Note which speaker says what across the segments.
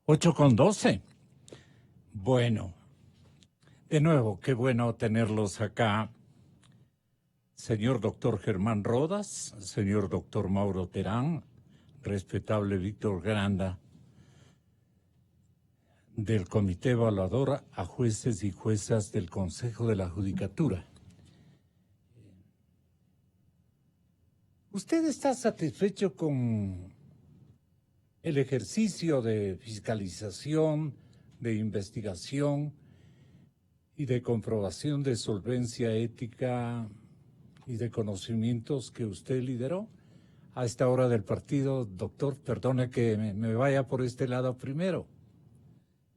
Speaker 1: 8:12. Bueno, de nuevo, qué bueno tenerlos acá. Señor doctor Germán Rodas, señor doctor Mauro Terán, respetable Víctor Granda, del Comité Evaluador a jueces y juezas del Consejo de la Judicatura. ¿Usted está satisfecho con el ejercicio de fiscalización, de investigación y de comprobación de solvencia ética y de conocimientos que usted lideró a esta hora del partido? Doctor, perdone que me vaya por este lado primero.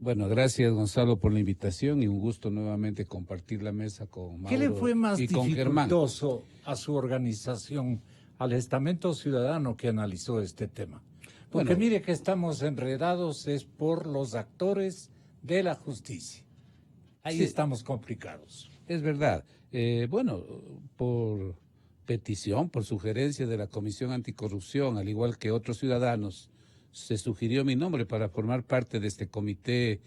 Speaker 2: Bueno, gracias Gonzalo por la invitación y un gusto nuevamente compartir la mesa con Mauro
Speaker 1: ¿Qué le fue más
Speaker 2: y con Germán.
Speaker 1: dificultoso a su organización, al estamento ciudadano que analizó este tema? Porque
Speaker 2: Bueno,
Speaker 1: mire que estamos enredados es por los actores de la justicia. Ahí
Speaker 2: sí,
Speaker 1: estamos complicados.
Speaker 2: es verdad. Bueno, por petición, por sugerencia de la Comisión Anticorrupción, al igual que otros ciudadanos, se sugirió mi nombre para formar parte de este comité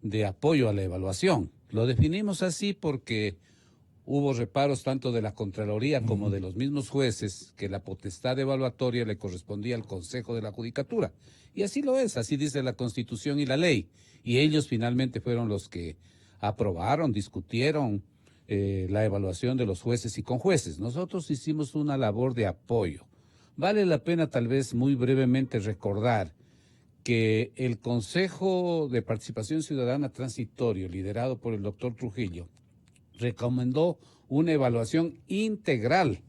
Speaker 2: de apoyo a la evaluación. Lo definimos así porque hubo reparos tanto de la Contraloría como de los mismos jueces que la potestad evaluatoria le correspondía al Consejo de la Judicatura. Y así lo es, así dice la Constitución y la ley. Y ellos finalmente fueron los que aprobaron, discutieron la evaluación de los jueces y conjueces. Nosotros hicimos una labor de apoyo. Vale la pena tal vez muy brevemente recordar que el Consejo de Participación Ciudadana Transitorio, liderado por el doctor Trujillo, recomendó una evaluación integral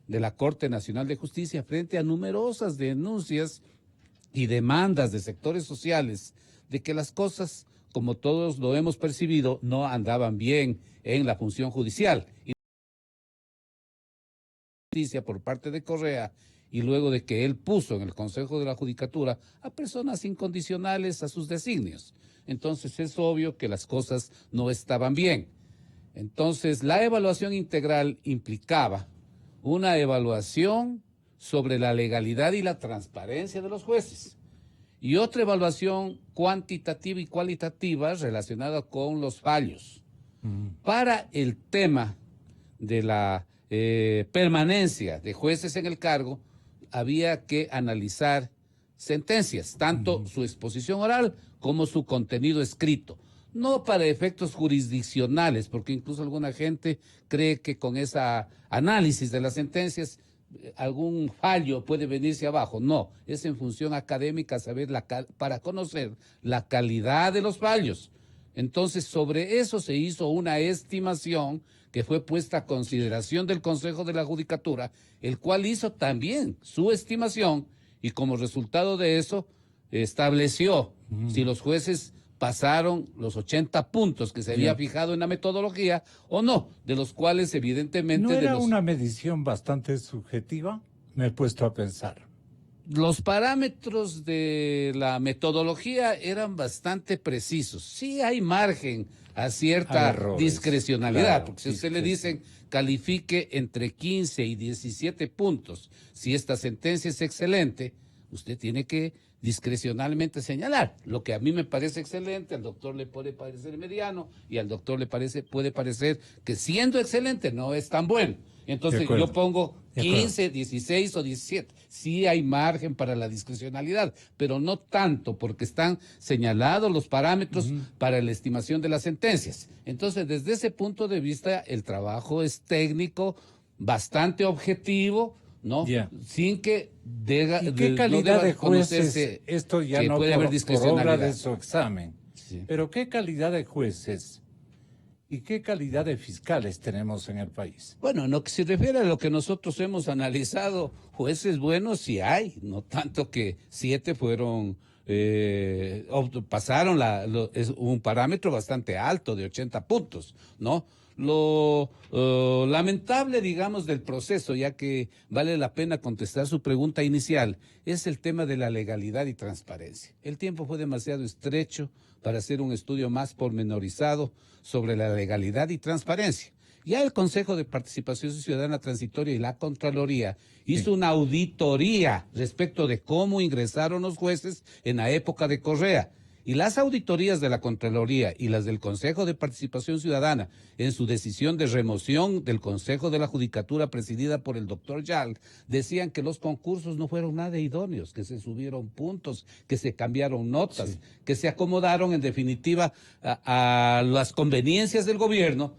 Speaker 2: de la Corte Nacional de Justicia frente a numerosas denuncias y demandas de sectores sociales de que las cosas, como todos lo hemos percibido, no andaban bien en la función judicial. Y justicia por parte de Correa, y luego de que él puso en el Consejo de la Judicatura a personas incondicionales a sus designios. Entonces es obvio que las cosas no estaban bien. Entonces la evaluación integral implicaba una evaluación sobre la legalidad y la transparencia de los jueces y otra evaluación cuantitativa y cualitativa relacionada con los fallos. Para el tema de la permanencia de jueces en el cargo, había que analizar sentencias, tanto su exposición oral como su contenido escrito. No para efectos jurisdiccionales, porque incluso alguna gente cree que con ese análisis de las sentencias algún fallo puede venirse abajo. No, es en función académica para conocer la calidad de los fallos. Entonces, sobre eso se hizo una estimación que fue puesta a consideración del Consejo de la Judicatura, el cual hizo también su estimación y como resultado de eso estableció si los jueces pasaron los 80 puntos que se había fijado en la metodología o no, de los cuales evidentemente...
Speaker 1: ¿No era una medición bastante subjetiva? Me he puesto a pensar.
Speaker 2: Los parámetros de la metodología eran bastante precisos. Sí hay margen a cierta discrecionalidad, claro, porque si usted le dicen califique entre 15 y 17 puntos, si esta sentencia es excelente, usted tiene que discrecionalmente señalar. Lo que a mí me parece excelente, al doctor le puede parecer mediano y al doctor puede parecer que siendo excelente no es tan bueno. Entonces yo pongo 15, 16 o 17. Sí hay margen para la discrecionalidad, pero no tanto porque están señalados los parámetros para la estimación de las sentencias. Entonces, desde ese punto de vista, el trabajo es técnico, bastante objetivo, ¿no? Sin que
Speaker 1: ¿Y qué calidad de jueces? Esto ya no
Speaker 2: puede haber discrecionalidad
Speaker 1: por obra de su examen. Sí. Pero ¿qué calidad de jueces y qué calidad de fiscales tenemos en el país?
Speaker 2: Bueno, en lo que se refiere a lo que nosotros hemos analizado, jueces buenos sí hay, no tanto que 7 fueron, pasaron es un parámetro bastante alto de 80 puntos, ¿no? Lo lamentable, digamos, del proceso, ya que vale la pena contestar su pregunta inicial, es el tema de la legalidad y transparencia. El tiempo fue demasiado estrecho para hacer un estudio más pormenorizado sobre la legalidad y transparencia. Ya el Consejo de Participación Ciudadana Transitoria y la Contraloría hizo una auditoría respecto de cómo ingresaron los jueces en la época de Correa. Y las auditorías de la Contraloría y las del Consejo de Participación Ciudadana en su decisión de remoción del Consejo de la Judicatura presidida por el doctor Yal, decían que los concursos no fueron nada idóneos, que se subieron puntos, que se cambiaron notas, que se acomodaron en definitiva a las conveniencias del gobierno,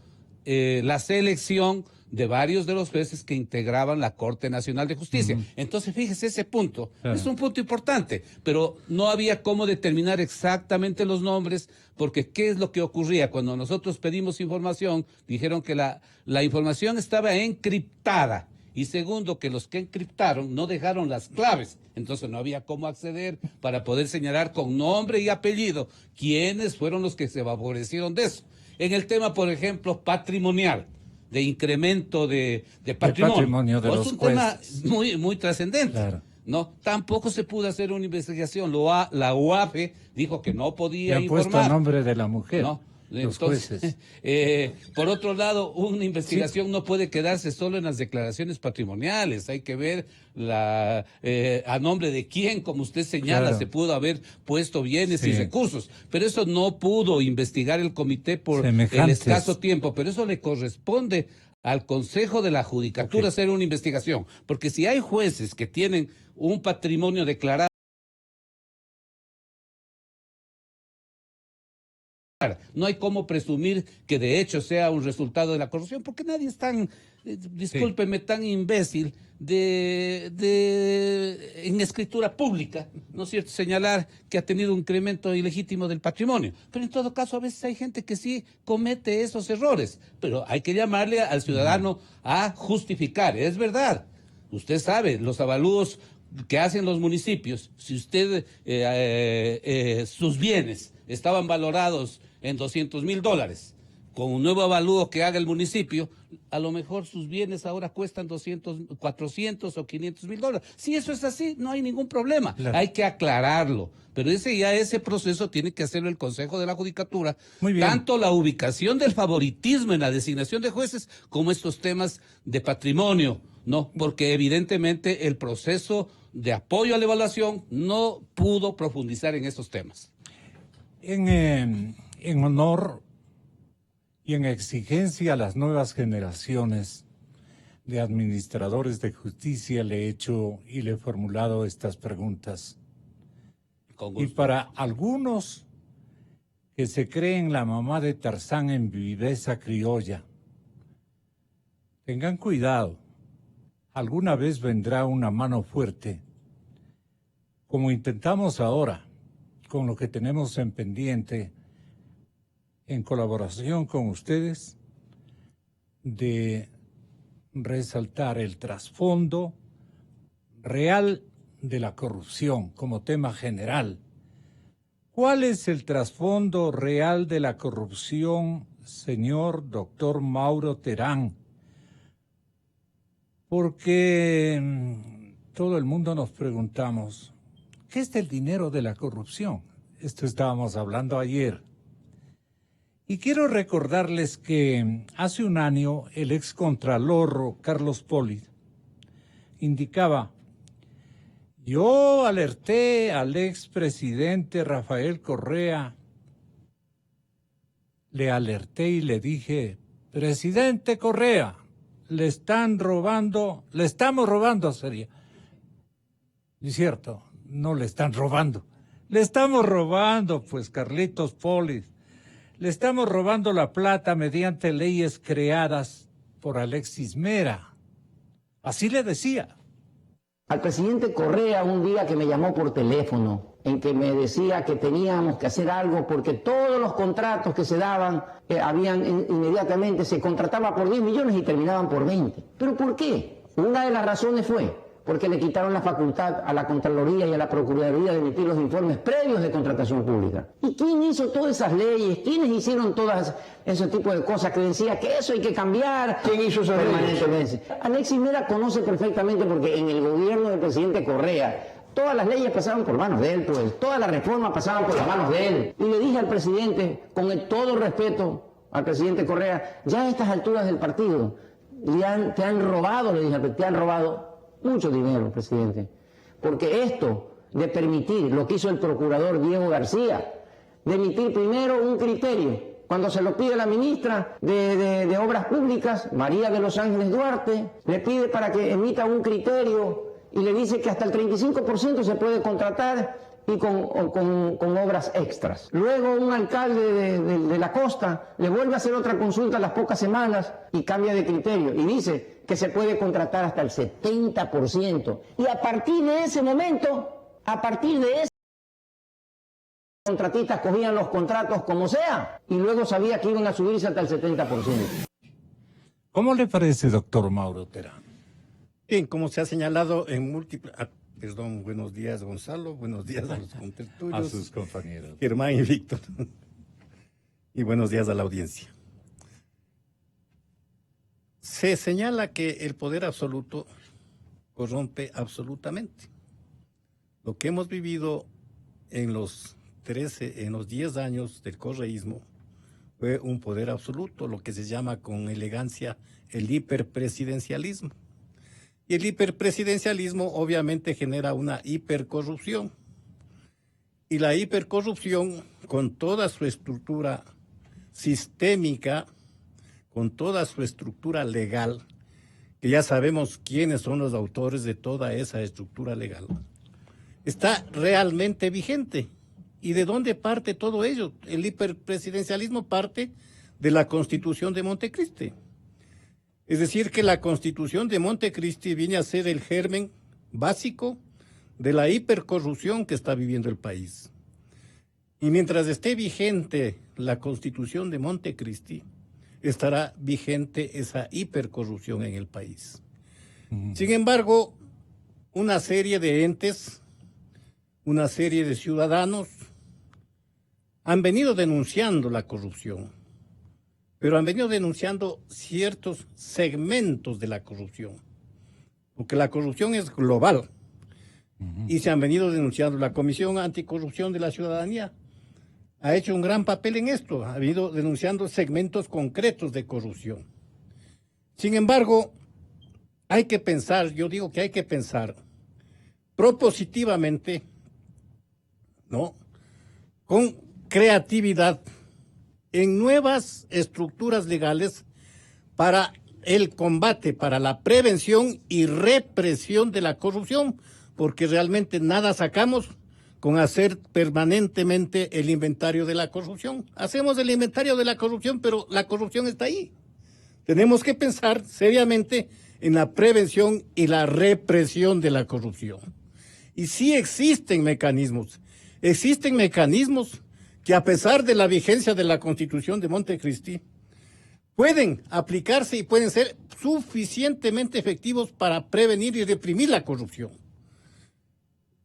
Speaker 2: la selección de varios de los jueces que integraban la Corte Nacional de Justicia. Entonces, fíjese, ese punto es un punto importante, pero no había cómo determinar exactamente los nombres, porque ¿qué es lo que ocurría? Cuando nosotros pedimos información, dijeron que la información estaba encriptada, y segundo, que los que encriptaron no dejaron las claves, entonces no había cómo acceder para poder señalar con nombre y apellido quiénes fueron los que se favorecieron de eso. En el tema, por ejemplo, patrimonial, de incremento de patrimonio
Speaker 1: de los
Speaker 2: es un
Speaker 1: jueces.
Speaker 2: tema muy trascendente.
Speaker 1: Claro.
Speaker 2: No, tampoco se pudo hacer una investigación. La UAFE dijo que no podía
Speaker 1: Le han puesto
Speaker 2: informar.
Speaker 1: a nombre de la mujer.
Speaker 2: ¿No?
Speaker 1: Los
Speaker 2: Entonces,
Speaker 1: jueces.
Speaker 2: por otro lado, una investigación no puede quedarse solo en las declaraciones patrimoniales. Hay que ver a nombre de quién, como usted señala,
Speaker 1: Claro.
Speaker 2: se pudo haber puesto bienes y
Speaker 1: Sí.
Speaker 2: recursos. Pero eso no pudo investigar el comité por el
Speaker 1: Semejantes.
Speaker 2: escaso tiempo. Pero eso le corresponde al Consejo de la Judicatura hacer una investigación. Porque si hay jueces que tienen un patrimonio declarado, no hay cómo presumir que de hecho sea un resultado de la corrupción, porque nadie es tan, discúlpeme, tan imbécil en escritura pública, ¿no es cierto?, señalar que ha tenido un incremento ilegítimo del patrimonio. Pero en todo caso, a veces hay gente que sí comete esos errores, pero hay que llamarle al ciudadano a justificar. Es verdad, usted sabe, los avalúos que hacen los municipios, si usted, sus bienes estaban valorados en $200,000, con un nuevo avalúo que haga el municipio, a lo mejor sus bienes ahora cuestan 200, 400 o $500,000. Si eso es así, no hay ningún problema.
Speaker 1: Claro.
Speaker 2: Hay que aclararlo. Pero ese proceso tiene que hacerlo el Consejo de la Judicatura.
Speaker 1: Muy bien.
Speaker 2: Tanto la ubicación del favoritismo en la designación de jueces como estos temas de patrimonio, ¿no? Porque evidentemente el proceso de apoyo a la evaluación no pudo profundizar en esos temas.
Speaker 1: En honor y en exigencia a las nuevas generaciones de administradores de justicia, le he hecho y le he formulado estas preguntas.
Speaker 2: Con
Speaker 1: Y
Speaker 2: gusto.
Speaker 1: para algunos que se creen la mamá de Tarzán en viveza criolla, tengan cuidado. Alguna vez vendrá una mano fuerte, como intentamos ahora, con lo que tenemos en pendiente, en colaboración con ustedes, de resaltar el trasfondo real de la corrupción como tema general. ¿Cuál es el trasfondo real de la corrupción, señor doctor Mauro Terán? Porque todo el mundo nos preguntamos, ¿qué es el dinero de la corrupción? Esto estábamos hablando ayer. Y quiero recordarles que hace un año el excontralor Carlos Poli indicaba: yo alerté al expresidente Rafael Correa, le alerté y le dije, presidente Correa, le estamos robando, sería. Y es cierto, no le están robando, le estamos robando, pues Carlitos Poli, le estamos robando la plata mediante leyes creadas por Alexis Mera. Así le decía.
Speaker 3: Al presidente Correa un día que me llamó por teléfono, en que me decía que teníamos que hacer algo porque todos los contratos que se daban, inmediatamente se contrataba por 10 millones y terminaban por 20. ¿Pero por qué? Una de las razones fue porque le quitaron la facultad a la Contraloría y a la Procuraduría de emitir los informes previos de contratación pública. ¿Y quién hizo todas esas leyes? ¿Quiénes hicieron todas ese tipo de cosas que decía que eso hay que cambiar? ¿Quién hizo esas leyes? Alexis Mera conoce perfectamente porque en el gobierno del presidente Correa todas las leyes pasaban por manos de él, pues todas las reformas pasaban por las manos de él. Y le dije al presidente, con todo el respeto al presidente Correa, ya a estas alturas del partido, te han robado, le dije, te han robado mucho dinero, presidente, porque esto de permitir lo que hizo el procurador Diego García, de emitir primero un criterio. Cuando se lo pide la ministra de Obras Públicas, María de los Ángeles Duarte, le pide para que emita un criterio y le dice que hasta el 35% se puede contratar y con obras extras. Luego un alcalde de la costa le vuelve a hacer otra consulta a las pocas semanas y cambia de criterio y dice que se puede contratar hasta el 70%. Y a partir de ese momento, contratistas cogían los contratos como sea y luego sabía que iban a subirse hasta el 70%.
Speaker 1: ¿Cómo le parece, doctor Mauro Terán?
Speaker 4: Bien, como se ha señalado en múltiples... buenos días, Gonzalo, buenos días a los
Speaker 1: A
Speaker 4: contertulios,
Speaker 1: sus compañeros.
Speaker 4: Germán y Víctor, y buenos días a la audiencia. Se señala que el poder absoluto corrompe absolutamente. Lo que hemos vivido en los 10 años del correísmo fue un poder absoluto, lo que se llama con elegancia el hiperpresidencialismo. Y el hiperpresidencialismo obviamente genera una hipercorrupción. Y la hipercorrupción, con toda su estructura sistémica, con toda su estructura legal, que ya sabemos quiénes son los autores de toda esa estructura legal, está realmente vigente. ¿Y de dónde parte todo ello? El hiperpresidencialismo parte de la Constitución de Montecristi. Es decir, que la Constitución de Montecristi viene a ser el germen básico de la hipercorrupción que está viviendo el país. Y mientras esté vigente la Constitución de Montecristi, estará vigente esa hipercorrupción en el país. Sin embargo, una serie de entes, una serie de ciudadanos han venido denunciando la corrupción, pero han venido denunciando ciertos segmentos de la corrupción, porque la corrupción es global, y se han venido denunciando. La Comisión Anticorrupción de la Ciudadanía ha hecho un gran papel en esto, ha venido denunciando segmentos concretos de corrupción. Sin embargo, hay que pensar, yo digo que hay que pensar propositivamente, ¿no?, con creatividad en nuevas estructuras legales para el combate, para la prevención y represión de la corrupción, porque realmente nada sacamos con hacer permanentemente el inventario de la corrupción. Hacemos el inventario de la corrupción, pero la corrupción está ahí. Tenemos que pensar seriamente en la prevención y la represión de la corrupción. Y sí existen mecanismos que a pesar de la vigencia de la Constitución de Montecristi, pueden aplicarse y pueden ser suficientemente efectivos para prevenir y reprimir la corrupción.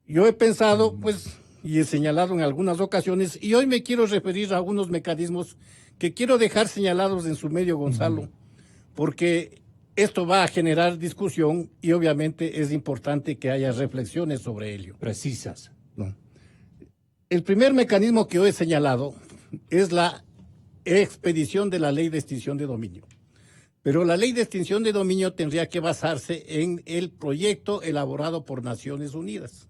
Speaker 4: Yo he pensado, pues, y he señalado en algunas ocasiones, y hoy me quiero referir a algunos mecanismos que quiero dejar señalados en su medio, Gonzalo, porque esto va a generar discusión y obviamente es importante que haya reflexiones sobre ello.
Speaker 1: Precisas.
Speaker 4: No. El primer mecanismo que hoy he señalado es la expedición de la ley de extinción de dominio. Pero la ley de extinción de dominio tendría que basarse en el proyecto elaborado por Naciones Unidas.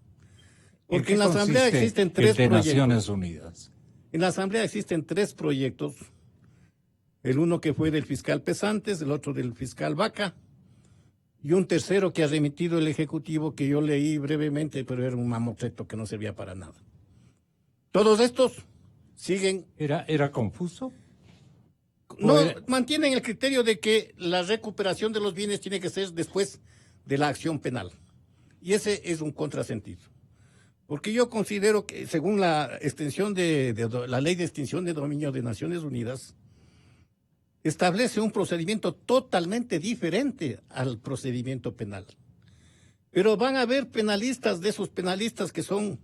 Speaker 4: Porque en la Asamblea existen tres proyectos.
Speaker 1: Naciones Unidas.
Speaker 4: En la Asamblea existen 3 proyectos. El uno que fue del fiscal Pesantes, el otro del fiscal Vaca, y un tercero que ha remitido el Ejecutivo, que yo leí brevemente, pero era un mamotreto que no servía para nada. Todos estos siguen...
Speaker 1: ¿Era confuso?
Speaker 4: No, mantienen el criterio de que la recuperación de los bienes tiene que ser después de la acción penal. Y ese es un contrasentido. Porque yo considero que, según la extensión de la ley de extinción de dominio de Naciones Unidas, establece un procedimiento totalmente diferente al procedimiento penal. Pero van a haber penalistas, de esos penalistas que son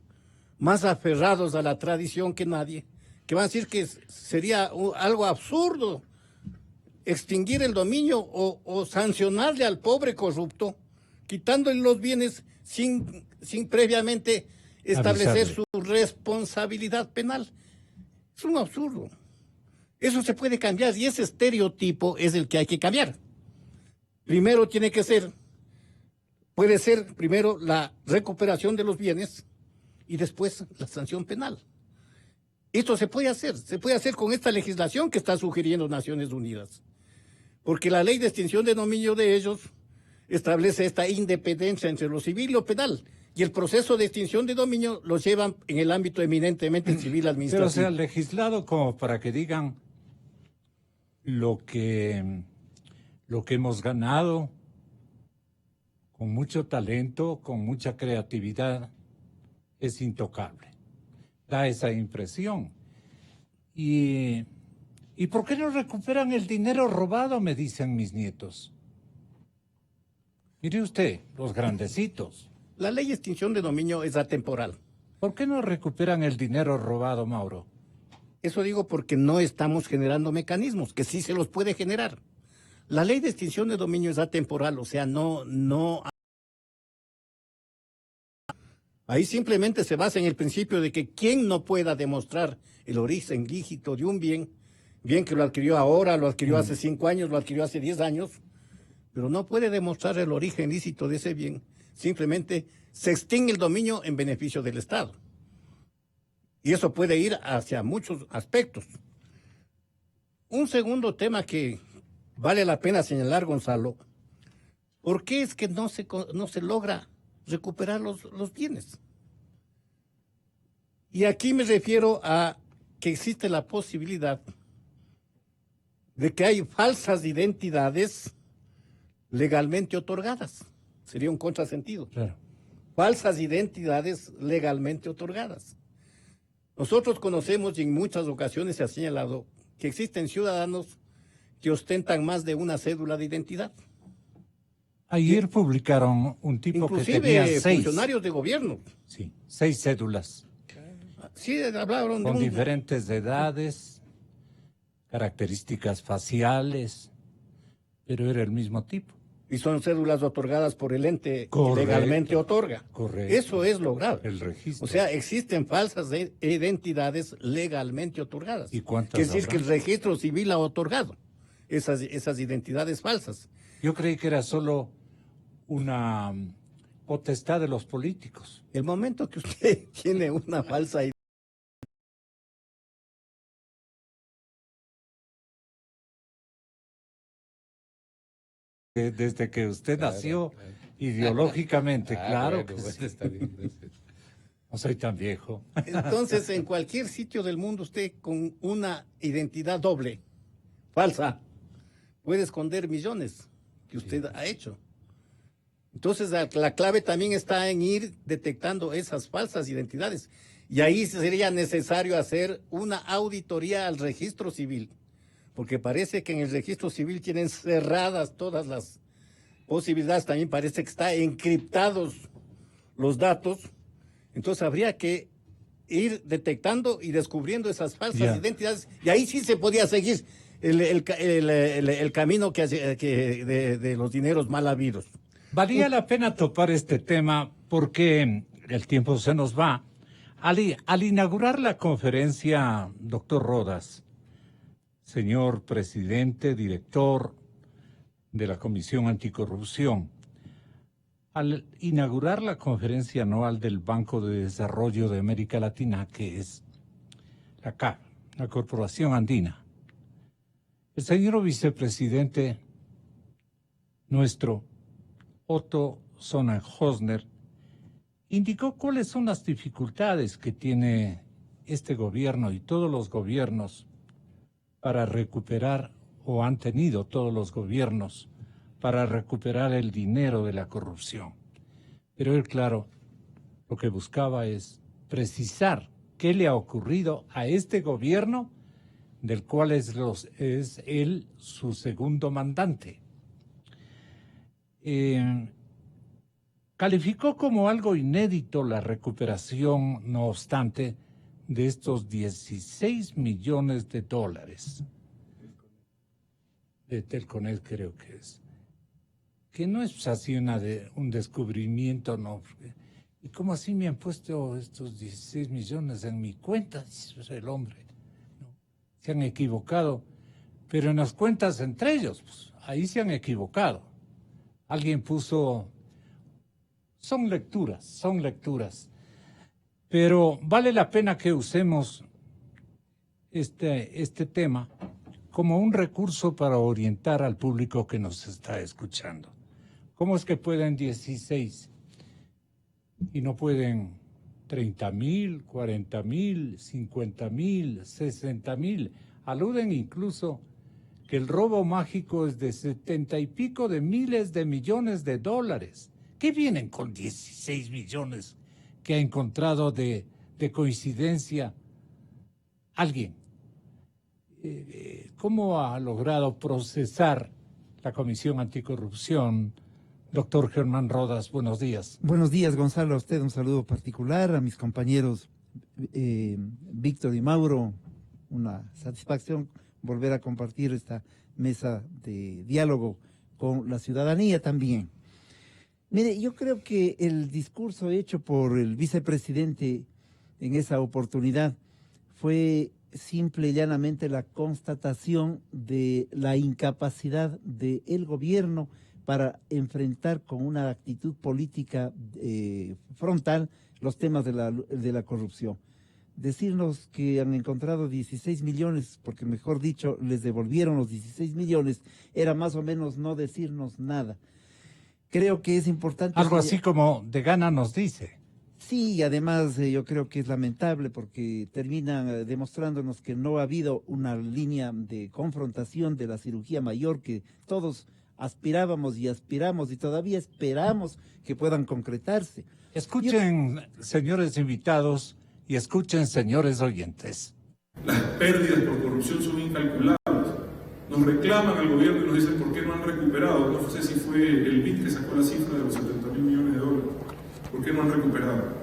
Speaker 4: más aferrados a la tradición que nadie, que van a decir que sería algo absurdo extinguir el dominio o sancionarle al pobre corrupto, quitándole los bienes sin previamente establecer su responsabilidad penal. Es un absurdo. Eso se puede cambiar y ese estereotipo es el que hay que cambiar. Primero puede ser primero la recuperación de los bienes y después la sanción penal. Esto se puede hacer con esta legislación que está sugiriendo Naciones Unidas. Porque la ley de extinción de dominio de ellos establece esta independencia entre lo civil y lo penal. Y el proceso de extinción de dominio lo llevan en el ámbito eminentemente civil administrativo.
Speaker 1: Pero se ha legislado como para que digan lo que hemos ganado con mucho talento, con mucha creatividad, es intocable. Da esa impresión. ¿Y por qué no recuperan el dinero robado? Me dicen mis nietos. Mire usted, los grandecitos.
Speaker 4: La ley de extinción de dominio es atemporal.
Speaker 1: ¿Por qué no recuperan el dinero robado, Mauro?
Speaker 4: Eso digo porque no estamos generando mecanismos, que sí se los puede generar. La ley de extinción de dominio es atemporal, o sea, no. Ahí simplemente se basa en el principio de que quien no pueda demostrar el origen lícito de un bien que lo adquirió ahora, lo adquirió hace 5 años, lo adquirió hace 10 años, pero no puede demostrar el origen lícito de ese bien, simplemente se extingue el dominio en beneficio del Estado. Y eso puede ir hacia muchos aspectos. Un segundo tema que vale la pena señalar, Gonzalo, ¿por qué es que no se logra recuperar los bienes? Y aquí me refiero a que existe la posibilidad de que hay falsas identidades legalmente otorgadas. Sería un contrasentido.
Speaker 1: Claro.
Speaker 4: Falsas identidades legalmente otorgadas. Nosotros conocemos y en muchas ocasiones se ha señalado que existen ciudadanos que ostentan más de una cédula de identidad.
Speaker 1: Ayer publicaron un tipo que tenía
Speaker 4: Inclusive
Speaker 1: 6.
Speaker 4: funcionarios de gobierno.
Speaker 1: Sí, 6 cédulas.
Speaker 4: Sí, hablaron de
Speaker 1: Con
Speaker 4: un...
Speaker 1: diferentes edades, características faciales, pero era el mismo tipo.
Speaker 4: Y son cédulas otorgadas por el ente que
Speaker 1: Correcto.
Speaker 4: legalmente otorga.
Speaker 1: Correcto.
Speaker 4: Eso es lo grave.
Speaker 1: El registro.
Speaker 4: O sea, existen falsas identidades legalmente otorgadas.
Speaker 1: ¿Y cuántas
Speaker 4: Quiere decir
Speaker 1: habrá?
Speaker 4: que el registro civil ha otorgado esas identidades falsas.
Speaker 1: Yo creí que era solo una potestad de los políticos.
Speaker 4: El momento que usted tiene una falsa identidad,
Speaker 1: Desde que usted nació,
Speaker 2: Claro.
Speaker 1: ideológicamente, claro
Speaker 2: bueno,
Speaker 1: que
Speaker 2: bueno,
Speaker 1: sí.
Speaker 2: está bien, gracias.
Speaker 1: No soy tan viejo.
Speaker 4: entonces en cualquier sitio del mundo usted con una identidad doble, falsa, puede esconder millones que usted ha hecho. Entonces la clave también está en ir detectando esas falsas identidades. Y ahí sería necesario hacer una auditoría al registro civil, porque parece que en el registro civil tienen cerradas todas las posibilidades, también parece que está encriptados los datos. Entonces habría que ir detectando y descubriendo esas falsas identidades, y ahí sí se podía seguir el camino de los dineros mal habidos.
Speaker 1: Valía la pena topar este tema porque el tiempo se nos va. Al inaugurar la conferencia, doctor Rodas, señor presidente, director de la Comisión Anticorrupción, al inaugurar la conferencia anual del Banco de Desarrollo de América Latina, que es la CAF, la Corporación Andina, el señor vicepresidente nuestro, Otto Sonnenhosner, indicó cuáles son las dificultades que tiene este gobierno y todos los gobiernos para recuperar, o han tenido todos los gobiernos, para recuperar el dinero de la corrupción. Pero él, claro, lo que buscaba es precisar qué le ha ocurrido a este gobierno, del cual es él su segundo mandante. Calificó como algo inédito la recuperación, no obstante, de estos 16 millones de dólares. De Telconet creo que es. Que no es así un descubrimiento, no. ¿Y cómo así me han puesto estos 16 millones en mi cuenta? Dice el hombre. No, se han equivocado. Pero en las cuentas entre ellos, pues, ahí se han equivocado. Alguien puso... Son lecturas. Pero vale la pena que usemos este tema como un recurso para orientar al público que nos está escuchando. ¿Cómo es que pueden 16 y no pueden 30,000, 40,000, 50,000, 60,000? Aluden incluso que el robo mágico es de 70 y pico de miles de millones de dólares. ¿Qué vienen con 16 millones que ha encontrado de coincidencia alguien? ¿Cómo ha logrado procesar la Comisión Anticorrupción? Doctor Germán Rodas, buenos días.
Speaker 5: Buenos días, Gonzalo. A usted un saludo particular, a mis compañeros Víctor y Mauro. Una satisfacción volver a compartir esta mesa de diálogo con la ciudadanía también. Mire, yo creo que el discurso hecho por el vicepresidente en esa oportunidad fue simple y llanamente la constatación de la incapacidad del gobierno para enfrentar con una actitud política frontal los temas de la corrupción. Decirnos que han encontrado 16 millones, porque mejor dicho, les devolvieron los 16 millones, era más o menos no decirnos nada. Creo que es importante...
Speaker 1: Algo así como de gana nos dice.
Speaker 5: Sí, y además yo creo que es lamentable porque terminan demostrándonos que no ha habido una línea de confrontación de la cirugía mayor que todos aspirábamos y aspiramos y todavía esperamos que puedan concretarse.
Speaker 1: Escuchen, señores invitados, y escuchen, señores oyentes.
Speaker 6: Las pérdidas por corrupción son incalculables. Nos reclaman al gobierno y nos dicen por qué no han recuperado. No sé si fue el BID que sacó la cifra de los 70,000 millones de dólares. ¿Por qué no han recuperado?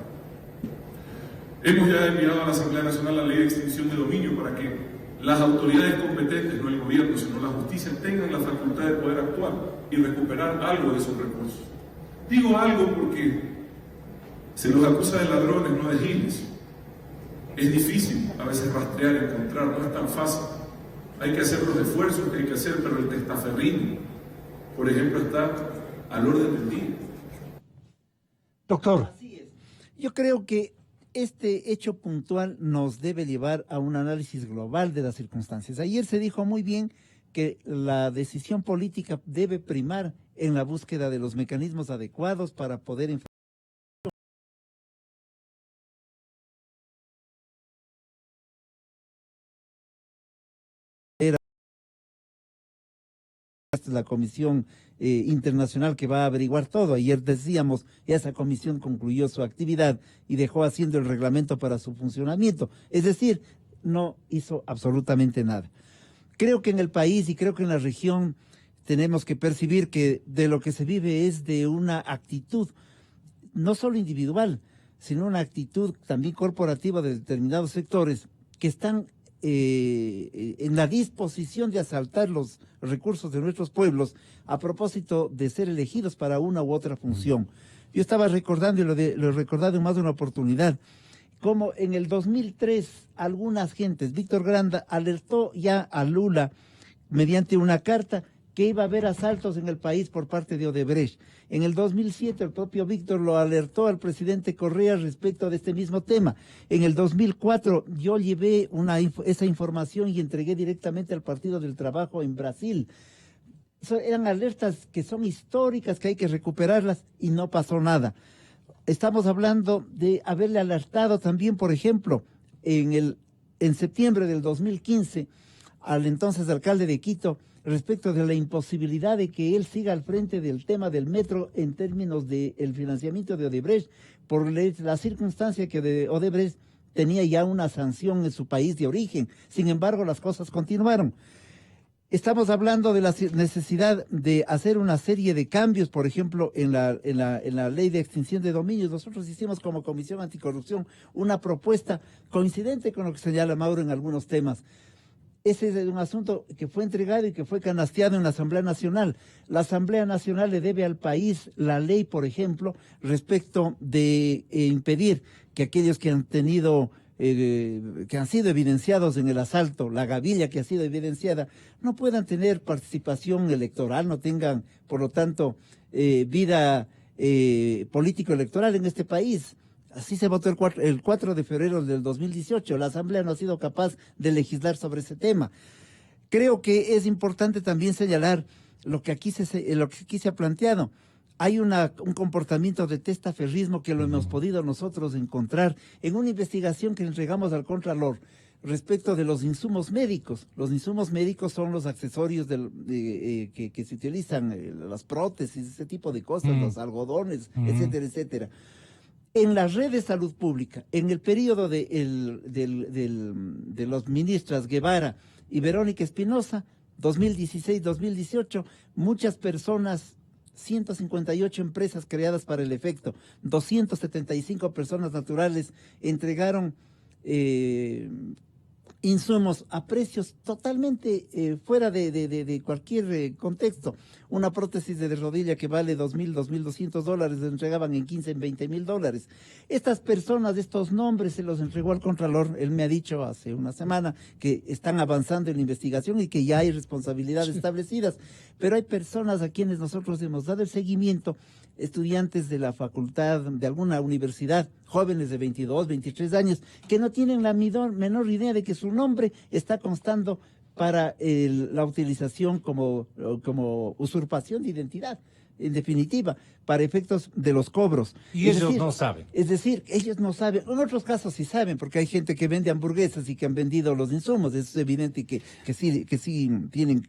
Speaker 6: Hemos ya enviado a la Asamblea Nacional la ley de extinción de dominio para que las autoridades competentes, no el gobierno, sino la justicia, tengan la facultad de poder actuar y recuperar algo de esos recursos. Digo algo porque se los acusa de ladrones, no de giles. Es difícil a veces rastrear, encontrar, no es tan fácil. Hay que hacer los esfuerzos que hay que hacer, pero el testaferrín, por ejemplo, está al orden del día.
Speaker 1: Doctor.
Speaker 5: Yo creo que este hecho puntual nos debe llevar a un análisis global de las circunstancias. Ayer se dijo muy bien que la decisión política debe primar en la búsqueda de los mecanismos adecuados para poder enfrentar la comisión internacional que va a averiguar todo. Ayer decíamos, esa comisión concluyó su actividad y dejó haciendo el reglamento para su funcionamiento. Es decir, no hizo absolutamente nada. Creo que en el país y creo que en la región tenemos que percibir que de lo que se vive es de una actitud, no solo individual, sino una actitud también corporativa de determinados sectores que están en la disposición de asaltar los recursos de nuestros pueblos a propósito de ser elegidos para una u otra función. Yo estaba recordando, y lo he recordado en más de una oportunidad, como en el 2003 algunas gentes, Víctor Granda alertó ya a Lula mediante una carta que iba a haber asaltos en el país por parte de Odebrecht. En el 2007 el propio Víctor lo alertó al presidente Correa respecto de este mismo tema. En el 2004 yo llevé esa información y entregué directamente al Partido del Trabajo en Brasil. Eran alertas que son históricas, que hay que recuperarlas y no pasó nada. Estamos hablando de haberle alertado también, por ejemplo, en septiembre del 2015 al entonces alcalde de Quito respecto de la imposibilidad de que él siga al frente del tema del metro en términos del financiamiento de Odebrecht, por la circunstancia que de Odebrecht tenía ya una sanción en su país de origen. Sin embargo, las cosas continuaron. Estamos hablando de la necesidad de hacer una serie de cambios, por ejemplo, en la ley de extinción de dominios. Nosotros hicimos como Comisión Anticorrupción una propuesta coincidente con lo que señala Mauro en algunos temas. Ese es un asunto que fue entregado y que fue canasteado en la Asamblea Nacional. La Asamblea Nacional le debe al país la ley, por ejemplo, respecto de impedir que aquellos que han tenido, que han sido evidenciados en el asalto, la gavilla que ha sido evidenciada, no puedan tener participación electoral, no tengan, por lo tanto, vida político-electoral en este país. Así se votó el 4 de febrero del 2018. La Asamblea no ha sido capaz de legislar sobre ese tema. Creo que es importante también señalar lo que aquí se ha planteado. Hay un comportamiento de testaferrismo que lo hemos podido nosotros encontrar en una investigación que entregamos al Contralor respecto de los insumos médicos. Los insumos médicos son los accesorios que se utilizan, las prótesis, ese tipo de cosas, los algodones, etcétera, etcétera. En la red de salud pública, en el periodo de los ministras Guevara y Verónica Espinosa, 2016-2018, muchas personas, 158 empresas creadas para el efecto, 275 personas naturales entregaron insumos a precios totalmente fuera de cualquier contexto. Una prótesis de rodilla que vale $2,000, $2,200, se entregaban en 15, en $20,000. Estas personas, estos nombres se los entregó al Contralor. Él me ha dicho hace una semana que están avanzando en la investigación y que ya hay responsabilidades establecidas. Pero hay personas a quienes nosotros hemos dado el seguimiento, estudiantes de la facultad, de alguna universidad, jóvenes de 22, 23 años, que no tienen la menor idea de que su nombre está constando para la utilización como usurpación de identidad, en definitiva, para efectos de los cobros.
Speaker 1: Y ellos no saben.
Speaker 5: Es decir, ellos no saben. En otros casos sí saben, porque hay gente que vende hamburguesas y que han vendido los insumos. Es evidente que sí tienen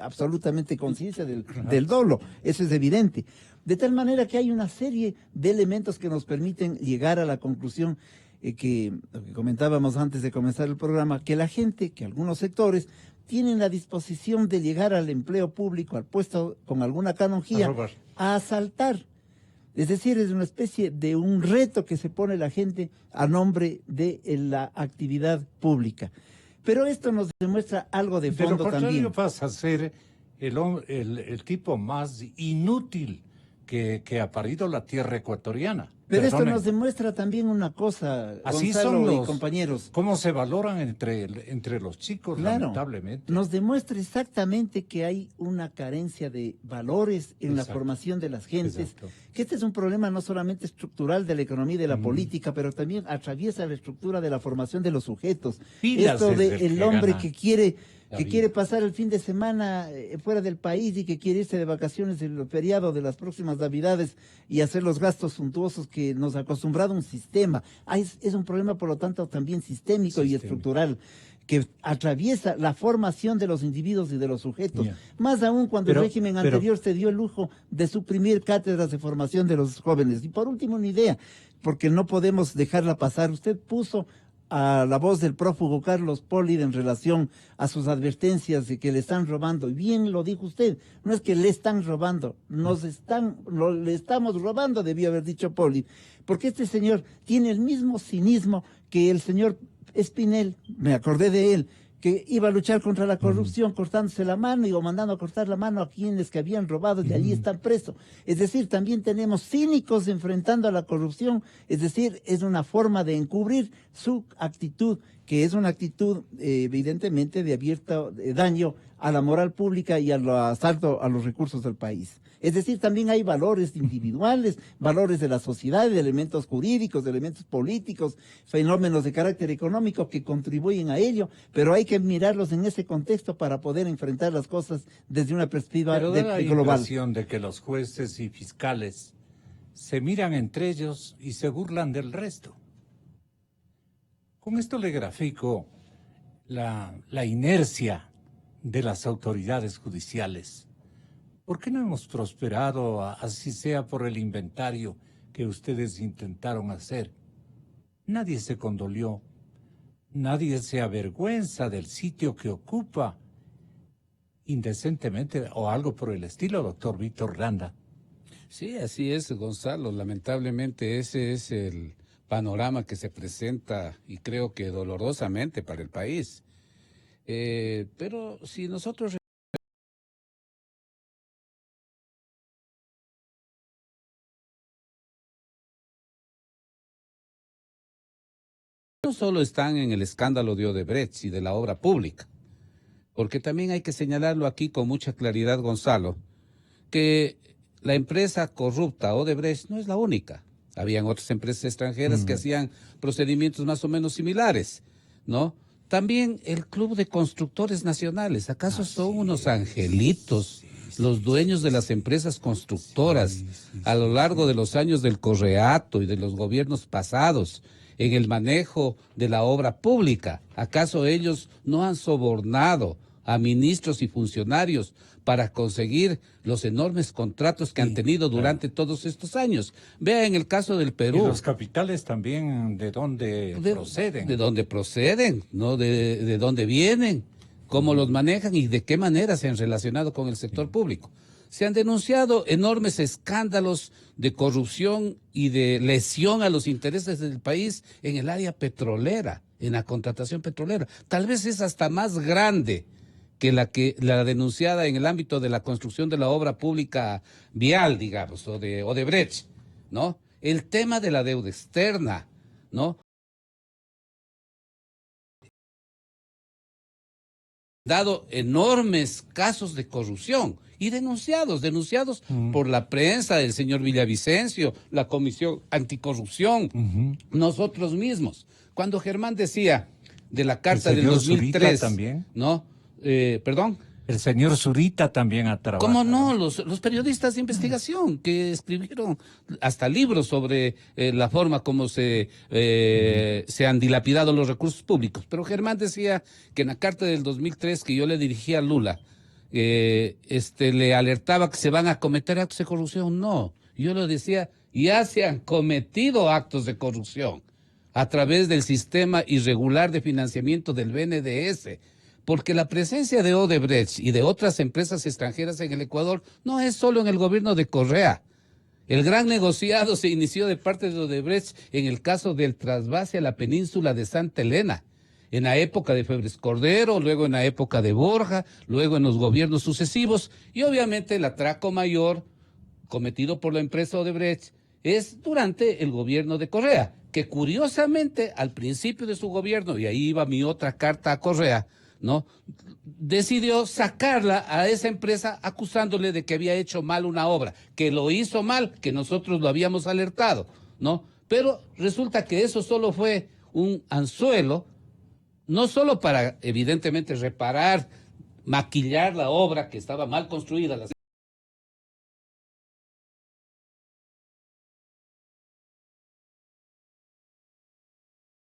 Speaker 5: absolutamente conciencia del dolo. Eso es evidente. De tal manera que hay una serie de elementos que nos permiten llegar a la conclusión que comentábamos antes de comenzar el programa, que la gente, que algunos sectores, tienen la disposición de llegar al empleo público, al puesto con alguna canonjía, a asaltar. Es decir, es una especie de un reto que se pone la gente a nombre de la actividad pública. Pero esto nos demuestra algo de fondo también. De lo contrario
Speaker 1: pasa a ser el tipo más inútil que ha parido la tierra ecuatoriana.
Speaker 5: Pero esto nos demuestra también una cosa,
Speaker 1: así
Speaker 5: Gonzalo
Speaker 1: son
Speaker 5: y compañeros.
Speaker 1: Cómo se valoran entre los chicos, claro, lamentablemente.
Speaker 5: Nos demuestra exactamente que hay una carencia de valores en la formación de las gentes. Que este es un problema no solamente estructural de la economía y de la política, pero también atraviesa la estructura de la formación de los sujetos. Esto del hombre que quiere pasar el fin de semana fuera del país y que quiere irse de vacaciones en el feriado de las próximas Navidades y hacer los gastos suntuosos que nos ha acostumbrado un sistema. Es un problema, por lo tanto, también sistémico y estructural, que atraviesa la formación de los individuos y de los sujetos. Más aún cuando el régimen anterior se dio el lujo de suprimir cátedras de formación de los jóvenes. Y por último, una idea, porque no podemos dejarla pasar. Usted puso a la voz del prófugo Carlos Polid en relación a sus advertencias de que le están robando. Y bien lo dijo usted, no es que le están robando, le estamos robando, debió haber dicho Polid, porque este señor tiene el mismo cinismo que el señor Espinel, me acordé de él, que iba a luchar contra la corrupción cortándose la mano o mandando a cortar la mano a quienes que habían robado y allí están presos. Es decir, también tenemos cínicos enfrentando a la corrupción, es decir, es una forma de encubrir su actitud, que es una actitud evidentemente de abierto daño a la moral pública y al asalto a los recursos del país. Es decir, también hay valores individuales, valores de la sociedad, de elementos jurídicos, de elementos políticos, fenómenos de carácter económico que contribuyen a ello, pero hay que mirarlos en ese contexto para poder enfrentar las cosas desde una perspectiva global.
Speaker 1: Pero da la impresión de que los jueces y fiscales se miran entre ellos y se burlan del resto. Con esto le grafico la inercia de las autoridades judiciales. ¿Por qué no hemos prosperado, así sea por el inventario que ustedes intentaron hacer? Nadie se condolió, nadie se avergüenza del sitio que ocupa indecentemente o algo por el estilo, doctor Víctor Landa.
Speaker 2: Sí, así es, Gonzalo. Lamentablemente ese es el panorama que se presenta y creo que dolorosamente para el país. Pero si nosotros no solo están en el escándalo de Odebrecht y de la obra pública, porque también hay que señalarlo aquí con mucha claridad, Gonzalo, que la empresa corrupta Odebrecht no es la única. Habían otras empresas extranjeras que hacían procedimientos más o menos similares, ¿no? También el Club de Constructores Nacionales. ¿Acaso son unos angelitos los dueños de las empresas constructoras a lo largo de los años del Correato y de los gobiernos pasados en el manejo de la obra pública? ¿Acaso ellos no han sobornado a ministros y funcionarios para conseguir los enormes contratos que han tenido durante todos estos años? Vea en el caso del
Speaker 1: Y
Speaker 2: Perú.
Speaker 1: los capitales también, ¿de dónde proceden?
Speaker 2: De dónde proceden, ¿no? De dónde vienen, cómo los manejan y de qué manera se han relacionado con el sector público. Se han denunciado enormes escándalos de corrupción y de lesión a los intereses del país en el área petrolera, en la contratación petrolera. Tal vez es hasta más grande que la denunciada en el ámbito de la construcción de la obra pública vial, digamos, o de Odebrecht, ¿no? El tema de la deuda externa, ¿no? Dado enormes casos de corrupción y denunciados por la prensa, el señor Villavicencio, la Comisión Anticorrupción, nosotros mismos. Cuando Germán decía de la carta del 2003,
Speaker 1: también.
Speaker 2: ¿no? ¿Perdón?
Speaker 1: El señor Zurita también ha trabajado.
Speaker 2: ¿Cómo no? Los periodistas de investigación que escribieron hasta libros sobre la forma como se han dilapidado los recursos públicos. Pero Germán decía que en la carta del 2003 que yo le dirigí a Lula, le alertaba que se van a cometer actos de corrupción. No, yo le decía, ya se han cometido actos de corrupción a través del sistema irregular de financiamiento del BNDES. Porque la presencia de Odebrecht y de otras empresas extranjeras en el Ecuador no es solo en el gobierno de Correa. El gran negociado se inició de parte de Odebrecht en el caso del trasvase a la península de Santa Elena, en la época de Febres Cordero, luego en la época de Borja, luego en los gobiernos sucesivos, y obviamente el atraco mayor cometido por la empresa Odebrecht es durante el gobierno de Correa, que curiosamente al principio de su gobierno, y ahí iba mi otra carta a Correa, ¿no? Decidió sacarla a esa empresa acusándole de que había hecho mal una obra, que lo hizo mal, que nosotros lo habíamos alertado, ¿no? Pero resulta que eso solo fue un anzuelo, no solo para evidentemente reparar, maquillar la obra que estaba mal construida,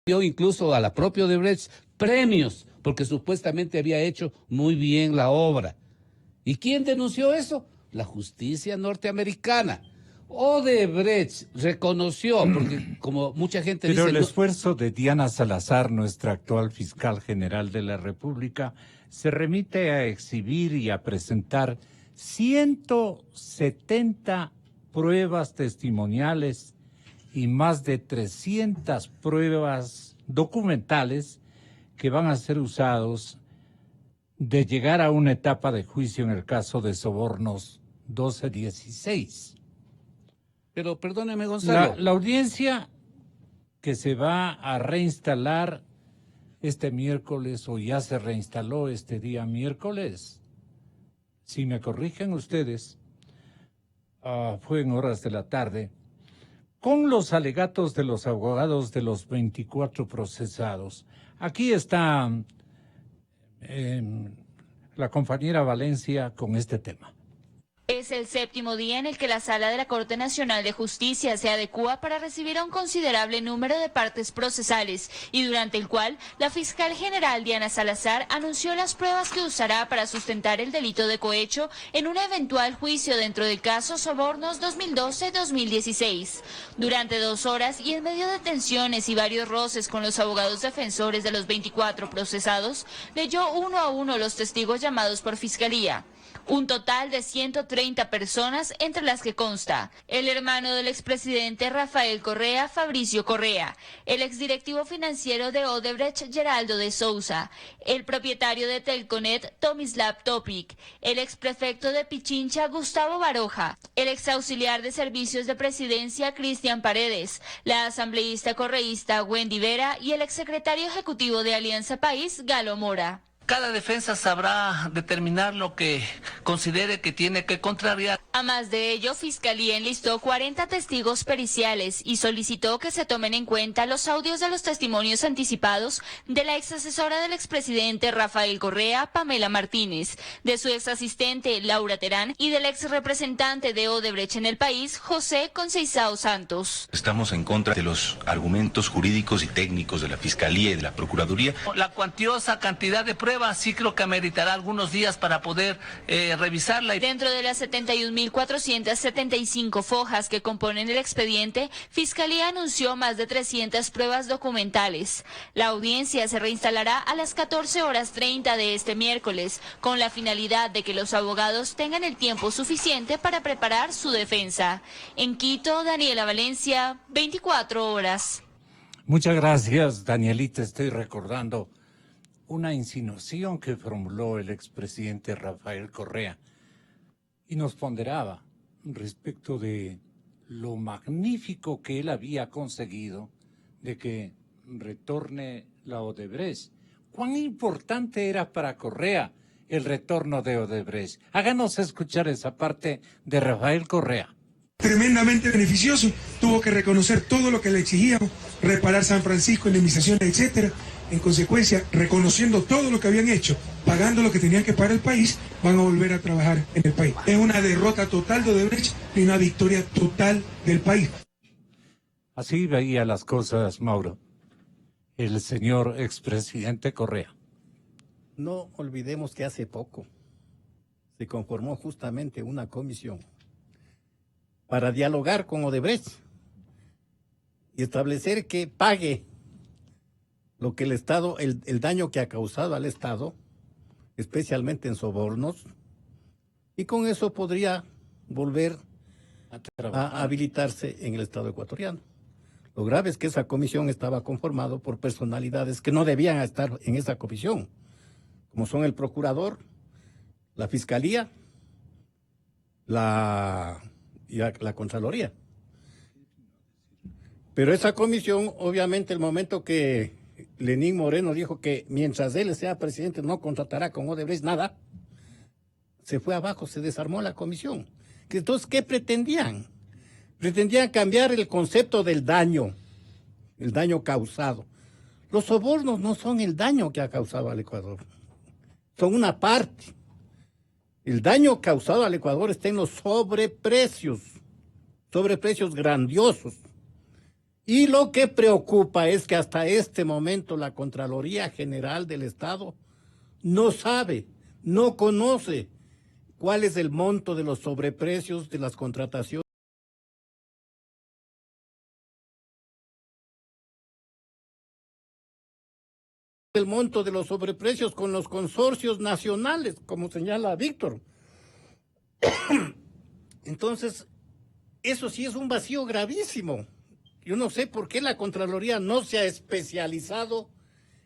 Speaker 2: dio incluso a la propia Odebrecht premios porque supuestamente había hecho muy bien la obra. ¿Y quién denunció eso? La justicia norteamericana. Odebrecht reconoció, porque como mucha gente
Speaker 1: Pero
Speaker 2: dice...
Speaker 1: el esfuerzo de Diana Salazar, nuestra actual fiscal general de la República, se remite a exhibir y a presentar 170 pruebas testimoniales y más de 300 pruebas documentales que van a ser usados de llegar a una etapa de juicio en el caso de sobornos 1216.
Speaker 2: Pero perdóneme, Gonzalo.
Speaker 1: La audiencia que se va a reinstalar este miércoles, o ya se reinstaló este día miércoles, si me corrigen ustedes, fue en horas de la tarde, con los alegatos de los abogados de los 24 procesados. Aquí está la compañera Valencia con este tema.
Speaker 7: Es el séptimo día en el que la Sala de la Corte Nacional de Justicia se adecúa para recibir a un considerable número de partes procesales y durante el cual la fiscal general Diana Salazar anunció las pruebas que usará para sustentar el delito de cohecho en un eventual juicio dentro del caso Sobornos 2012-2016. Durante 2 horas y en medio de tensiones y varios roces con los abogados defensores de los 24 procesados, leyó uno a uno los testigos llamados por Fiscalía. Un total de 130 personas, entre las que consta el hermano del expresidente Rafael Correa, Fabricio Correa, el exdirectivo financiero de Odebrecht, Geraldo de Souza, el propietario de Telconet, Tomislav Topic, el exprefecto de Pichincha, Gustavo Baroja, el exauxiliar de Servicios de Presidencia, Cristian Paredes, la asambleísta correísta Wendy Vera y el exsecretario ejecutivo de Alianza País, Galo Mora.
Speaker 8: Cada defensa sabrá determinar lo que considere que tiene que contrariar.
Speaker 7: A más de ello, Fiscalía enlistó 40 testigos periciales y solicitó que se tomen en cuenta los audios de los testimonios anticipados de la ex asesora del expresidente Rafael Correa, Pamela Martínez, de su ex asistente Laura Terán y del ex representante de Odebrecht en el país, José Conceizao Santos.
Speaker 9: Estamos en contra de los argumentos jurídicos y técnicos de la Fiscalía y de la Procuraduría.
Speaker 8: La cuantiosa cantidad de pruebas sí creo que ameritará algunos días para poder revisarla.
Speaker 7: Dentro de las 71.475 fojas que componen el expediente, Fiscalía anunció más de 300 pruebas documentales. La audiencia se reinstalará a las 14:30 de este miércoles, con la finalidad de que los abogados tengan el tiempo suficiente para preparar su defensa. En Quito, Daniela Valencia, 24 horas.
Speaker 1: Muchas gracias, Danielita. Estoy recordando una insinuación que formuló el expresidente Rafael Correa y nos ponderaba respecto de lo magnífico que él había conseguido de que retorne la Odebrecht. ¿Cuán importante era para Correa el retorno de Odebrecht? Háganos escuchar esa parte de Rafael Correa.
Speaker 10: Tremendamente beneficioso, tuvo que reconocer todo lo que le exigíamos, reparar San Francisco, indemnizaciones, etcétera. En consecuencia, reconociendo todo lo que habían hecho, pagando lo que tenían que pagar el país, van a volver a trabajar en el país. Es una derrota total de Odebrecht y una victoria total del país.
Speaker 1: Así veía las cosas, Mauro, el señor expresidente Correa.
Speaker 4: No olvidemos que hace poco se conformó justamente una comisión para dialogar con Odebrecht y establecer que pague lo que el Estado, el daño que ha causado al Estado, especialmente en sobornos, y con eso podría volver a habilitarse en el Estado ecuatoriano. Lo grave es que esa comisión estaba conformada por personalidades que no debían estar en esa comisión, como son el procurador, la fiscalía, la Contraloría. Pero esa comisión, obviamente, el momento que Lenín Moreno dijo que mientras él sea presidente no contratará con Odebrecht nada, se fue abajo, se desarmó la comisión. Entonces, ¿qué pretendían? Pretendían cambiar el concepto del daño, el daño causado. Los sobornos no son el daño que ha causado al Ecuador, son una parte. El daño causado al Ecuador está en los sobreprecios grandiosos. Y lo que preocupa es que hasta este momento la Contraloría General del Estado no sabe, no conoce cuál es el monto de los sobreprecios de las contrataciones. El monto de los sobreprecios con los consorcios nacionales, como señala Víctor. Entonces, eso sí es un vacío gravísimo. Yo no sé por qué la Contraloría no se ha especializado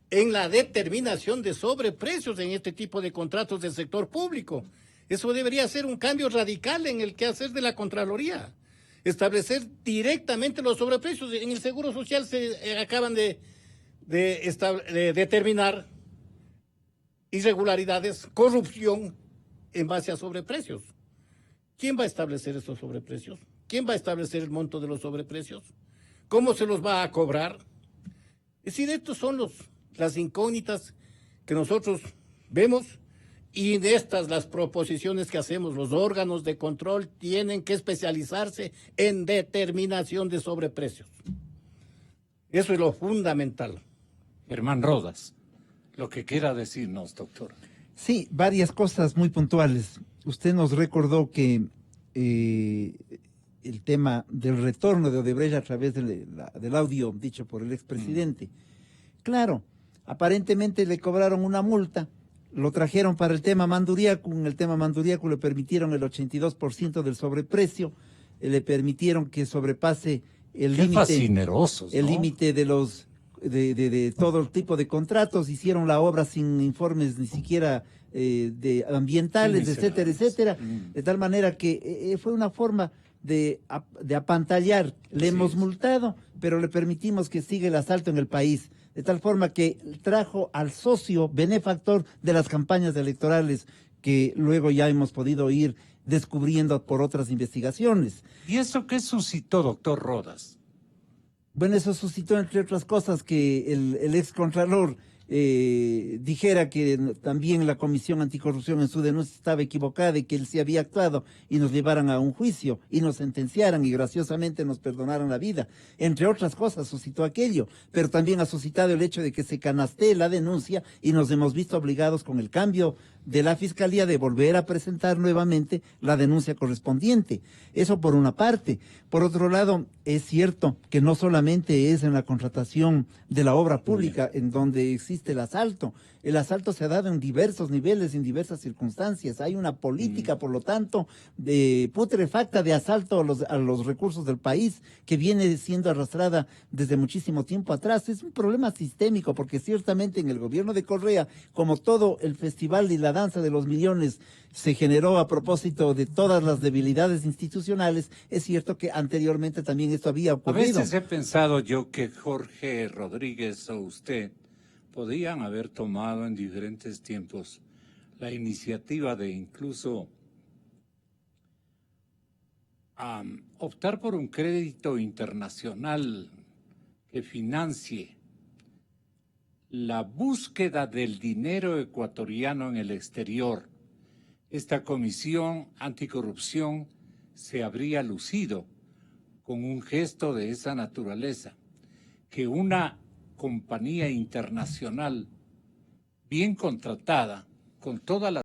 Speaker 4: en la determinación de sobreprecios en este tipo de contratos del sector público. Eso debería ser un cambio radical en el quehacer de la Contraloría. Establecer directamente los sobreprecios. En el Seguro Social se acaban de determinar irregularidades, corrupción en base a sobreprecios. ¿Quién va a establecer esos sobreprecios? ¿Quién va a establecer el monto de los sobreprecios? ¿Cómo se los va a cobrar? Es decir, estos son las incógnitas que nosotros vemos y de estas las proposiciones que hacemos. Los órganos de control tienen que especializarse en determinación de sobreprecios. Eso es lo fundamental.
Speaker 1: Germán Rodas, lo que quiera decirnos, doctor.
Speaker 5: Sí, varias cosas muy puntuales. Usted nos recordó que el tema del retorno de Odebrecht a través del audio dicho por el expresidente. Claro, aparentemente le cobraron una multa, lo trajeron para el tema Manduriacu, en el tema Manduriacu le permitieron el 82% del sobreprecio, le permitieron que sobrepase el límite de todo tipo de contratos, hicieron la obra sin informes ni siquiera de ambientales, etcétera, etcétera, de tal manera que fue una forma de apantallar. Le hemos multado, pero le permitimos que siga el asalto en el país. de tal forma que trajo al socio benefactor de las campañas electorales que luego ya hemos podido ir descubriendo por otras investigaciones.
Speaker 1: ¿Y eso qué suscitó, doctor Rodas?
Speaker 5: Bueno, eso suscitó, entre otras cosas, que el ex contralor dijera que también la Comisión Anticorrupción en su denuncia estaba equivocada y que él sí había actuado, y nos llevaran a un juicio y nos sentenciaran y graciosamente nos perdonaran la vida. Entre otras cosas suscitó aquello, pero también ha suscitado el hecho de que se canastee la denuncia y nos hemos visto obligados con el cambio de la Fiscalía de volver a presentar nuevamente la denuncia correspondiente. Eso por una parte. Por otro lado, es cierto que no solamente es en la contratación de la obra pública en donde existe el asalto. El asalto se ha dado en diversos niveles, en diversas circunstancias. Hay una política, por lo tanto, de putrefacta de asalto a los recursos del país que viene siendo arrastrada desde muchísimo tiempo atrás. Es un problema sistémico porque ciertamente en el gobierno de Correa, como todo el festival y la danza de los millones se generó a propósito de todas las debilidades institucionales, es cierto que anteriormente también esto había ocurrido.
Speaker 1: A veces he pensado yo que Jorge Rodríguez o usted podían haber tomado en diferentes tiempos la iniciativa de incluso optar por un crédito internacional que financie la búsqueda del dinero ecuatoriano en el exterior. Esta comisión anticorrupción se habría lucido con un gesto de esa naturaleza, que una compañía internacional bien contratada, con toda la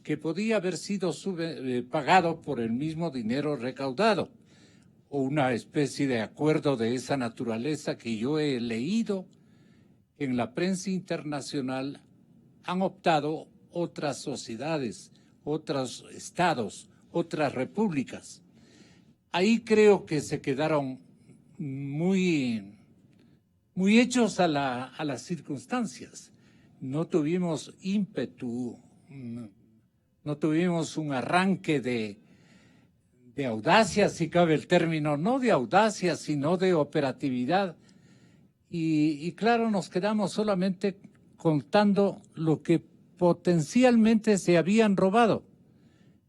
Speaker 1: que podía haber sido pagado por el mismo dinero recaudado, o una especie de acuerdo de esa naturaleza que yo he leído en la prensa internacional, han optado otras sociedades, otros estados, otras repúblicas. Ahí creo que se quedaron muy hechos a las circunstancias. No tuvimos ímpetu, no tuvimos un arranque de audacia, si cabe el término, no de audacia, sino de operatividad. Y claro, nos quedamos solamente contando lo que potencialmente se habían robado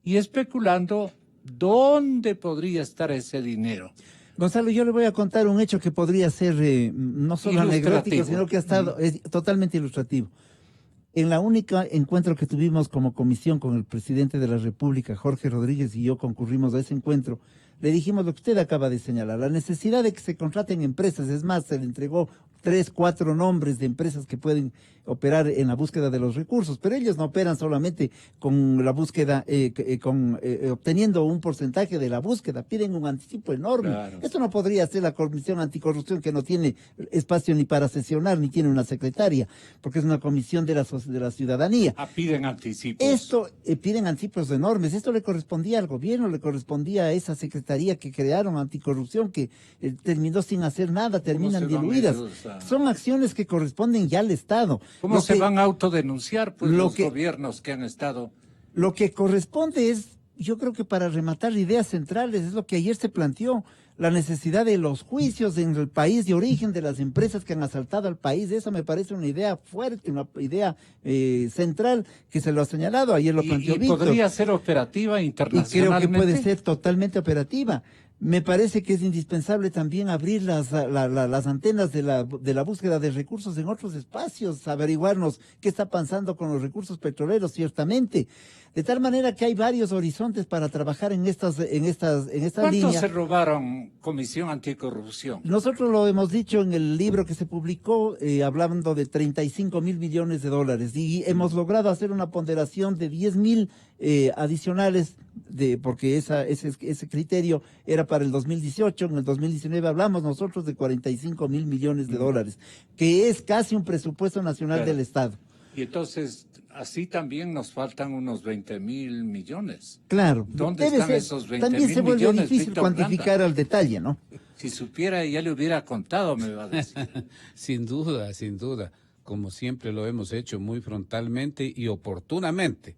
Speaker 1: y especulando dónde podría estar ese dinero.
Speaker 5: Gonzalo, yo le voy a contar un hecho que podría ser no solo anecdótico, sino que ha estado es totalmente ilustrativo. En la única encuentro que tuvimos como comisión con el presidente de la República, Jorge Rodríguez, y yo concurrimos a ese encuentro, le dijimos lo que usted acaba de señalar, la necesidad de que se contraten empresas. Es más, se le entregó 3, 4 nombres de empresas que pueden operar en la búsqueda de los recursos, pero ellos no operan solamente con la búsqueda, obteniendo un porcentaje de la búsqueda, piden un anticipo enorme. Claro. Esto no podría ser la Comisión Anticorrupción, que no tiene espacio ni para sesionar, ni tiene una secretaria, porque es una comisión de la ciudadanía.
Speaker 1: Piden anticipos.
Speaker 5: Esto, piden anticipos enormes. Esto le correspondía al gobierno, le correspondía a esa secretaría que crearon anticorrupción, que terminó sin hacer nada, terminan diluidas. Son acciones que corresponden ya al Estado.
Speaker 1: ¿Cómo se van a autodenunciar pues, los gobiernos que han estado?
Speaker 5: Lo que corresponde es, yo creo que para rematar ideas centrales, es lo que ayer se planteó, la necesidad de los juicios en el país de origen de las empresas que han asaltado al país. Esa me parece una idea fuerte, una idea central que se lo ha señalado. Ayer lo planteó Víctor.
Speaker 1: ¿Podría ser operativa internacionalmente?
Speaker 5: Y creo que puede ser totalmente operativa. Me parece que es indispensable también abrir las antenas de la búsqueda de recursos en otros espacios, averiguarnos qué está pasando con los recursos petroleros, ciertamente. De tal manera que hay varios horizontes para trabajar en esta línea.
Speaker 1: ¿Cuánto se robaron Comisión Anticorrupción?
Speaker 5: Nosotros lo hemos dicho en el libro que se publicó, hablando de 35.000 millones de dólares, y hemos logrado hacer una ponderación de 10.000 adicionales, porque ese criterio era para el 2018, en el 2019 hablamos nosotros de 45.000 millones de dólares, que es casi un presupuesto nacional del Estado.
Speaker 1: Y entonces, así también nos faltan unos 20.000 millones.
Speaker 5: Claro.
Speaker 1: ¿Dónde están esos 20.000 millones?
Speaker 5: También se vuelve difícil
Speaker 1: Víctor
Speaker 5: cuantificar
Speaker 1: Granda?
Speaker 5: al detalle, ¿no?
Speaker 1: Si supiera, ya le hubiera contado, me va a decir.
Speaker 2: Sin duda, sin duda. Como siempre lo hemos hecho muy frontalmente y oportunamente,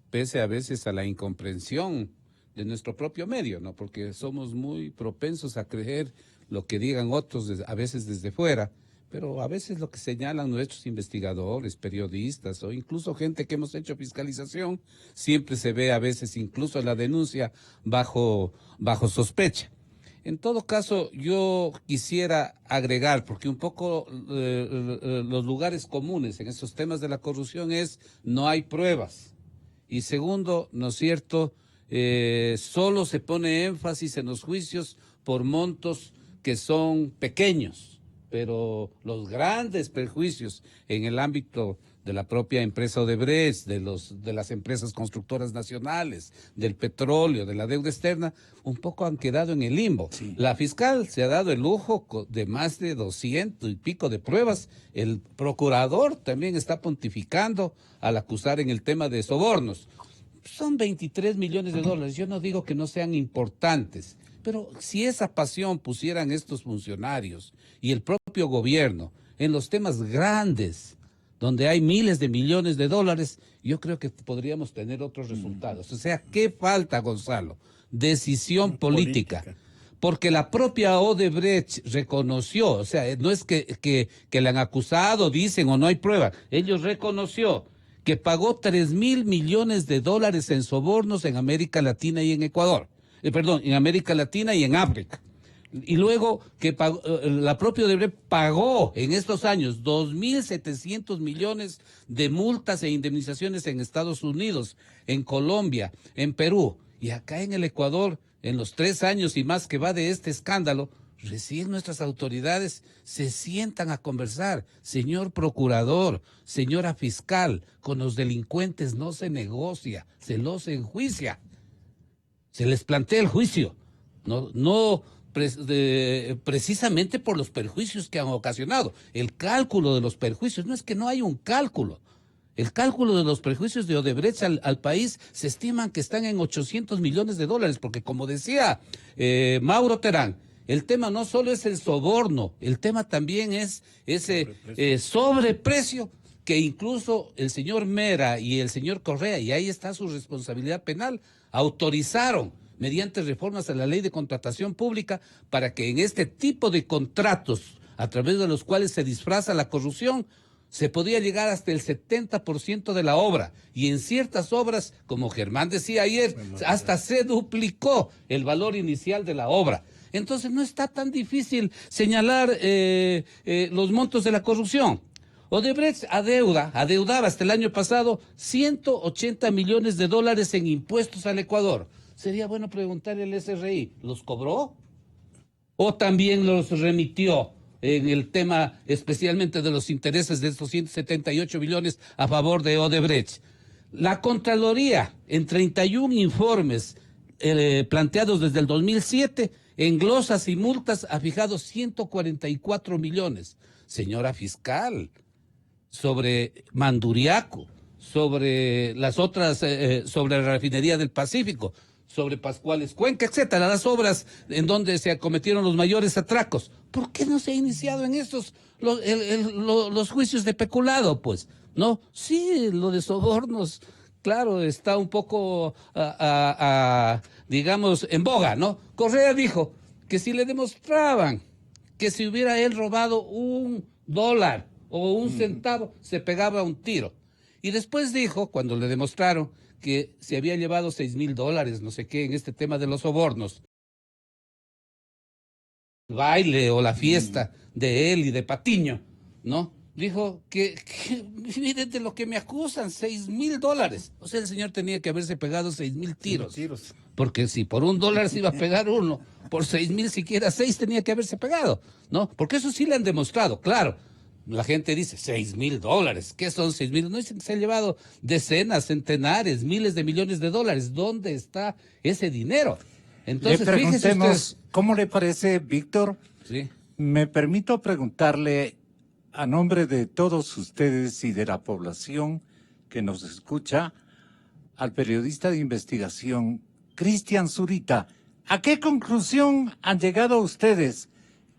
Speaker 2: pese a veces a la incomprensión de nuestro propio medio, ¿no? Porque somos muy propensos a creer lo que digan otros, a veces desde fuera, pero a veces lo que señalan nuestros investigadores, periodistas o incluso gente que hemos hecho fiscalización, siempre se ve a veces incluso la denuncia bajo sospecha. En todo caso, yo quisiera agregar, porque un poco los lugares comunes en estos temas de la corrupción es no hay pruebas. Y segundo, ¿no es cierto?, solo se pone énfasis en los juicios por montos que son pequeños, pero los grandes perjuicios en el ámbito de la propia empresa Odebrecht, de las empresas constructoras nacionales, del petróleo, de la deuda externa, un poco han quedado en el limbo. Sí. La fiscal se ha dado el lujo de más de 200 y pico de pruebas. El procurador también está pontificando al acusar en el tema de sobornos. Son 23 millones de dólares. Yo no digo que no sean importantes, pero si esa pasión pusieran estos funcionarios y el propio gobierno en los temas grandes, donde hay miles de millones de dólares, yo creo que podríamos tener otros resultados. O sea, ¿qué falta, Gonzalo? Decisión política. Porque la propia Odebrecht reconoció, o sea, no es que le han acusado, dicen o no hay prueba, ellos reconoció que pagó 3.000 millones de dólares en sobornos en América Latina y en Ecuador. En América Latina y en África. Y luego que la propia Odebrecht pagó en estos años 2.700 millones de multas e indemnizaciones en Estados Unidos, en Colombia, en Perú. Y acá en el Ecuador, en los 3 años y más que va de este escándalo, recién nuestras autoridades se sientan a conversar. Señor procurador, señora fiscal, con los delincuentes no se negocia, se los enjuicia. Se les plantea el juicio, precisamente por los perjuicios que han ocasionado. El cálculo de los perjuicios, no es que no hay un cálculo. El cálculo de los perjuicios de Odebrecht al país se estiman que están en 800 millones de dólares, porque como decía Mauro Terán, el tema no solo es el soborno, el tema también es ese sobreprecio que incluso el señor Mera y el señor Correa, y ahí está su responsabilidad penal, autorizaron mediante reformas a la ley de contratación pública para que en este tipo de contratos, a través de los cuales se disfraza la corrupción, se podía llegar hasta el 70% de la obra. Y en ciertas obras, como Germán decía ayer, hasta se duplicó el valor inicial de la obra. Entonces no está tan difícil señalar los montos de la corrupción. Odebrecht adeudaba hasta el año pasado 180 millones de dólares en impuestos al Ecuador. Sería bueno preguntarle al SRI, ¿los cobró? ¿O también los remitió en el tema especialmente de los intereses de estos 178 millones a favor de Odebrecht? La Contraloría, en 31 informes planteados desde el 2007, en glosas y multas ha fijado 144 millones. Señora fiscal, sobre Manduriaco, sobre las otras, sobre la refinería del Pacífico, sobre Pascuales Cuenca, etcétera, las obras en donde se cometieron los mayores atracos. ¿Por qué no se ha iniciado en estos los juicios de peculado, pues? ¿No? Sí, lo de sobornos, claro, está un poco, digamos, en boga, ¿no? Correa dijo que si le demostraban que si hubiera él robado $1 o 1 centavo, se pegaba un tiro. Y después dijo, cuando le demostraron que se había llevado $6,000, no sé qué, en este tema de los sobornos, el baile o la fiesta de él y de Patiño, ¿no? Dijo que miren de lo que me acusan, $6,000. O sea, el señor tenía que haberse pegado 6,000 tiros. Porque si por $1 se iba a pegar uno, por 6,000 siquiera 6 tenía que haberse pegado, ¿no? Porque eso sí le han demostrado, claro. La gente dice, $6,000, ¿qué son 6,000? No dicen que se han llevado decenas, centenares, miles de millones de dólares. ¿Dónde está ese dinero? Entonces,
Speaker 1: le preguntemos,
Speaker 2: fíjese usted,
Speaker 1: ¿cómo le parece, Víctor?
Speaker 2: Sí.
Speaker 1: Me permito preguntarle a nombre de todos ustedes y de la población que nos escucha, al periodista de investigación, Cristian Zurita, ¿a qué conclusión han llegado ustedes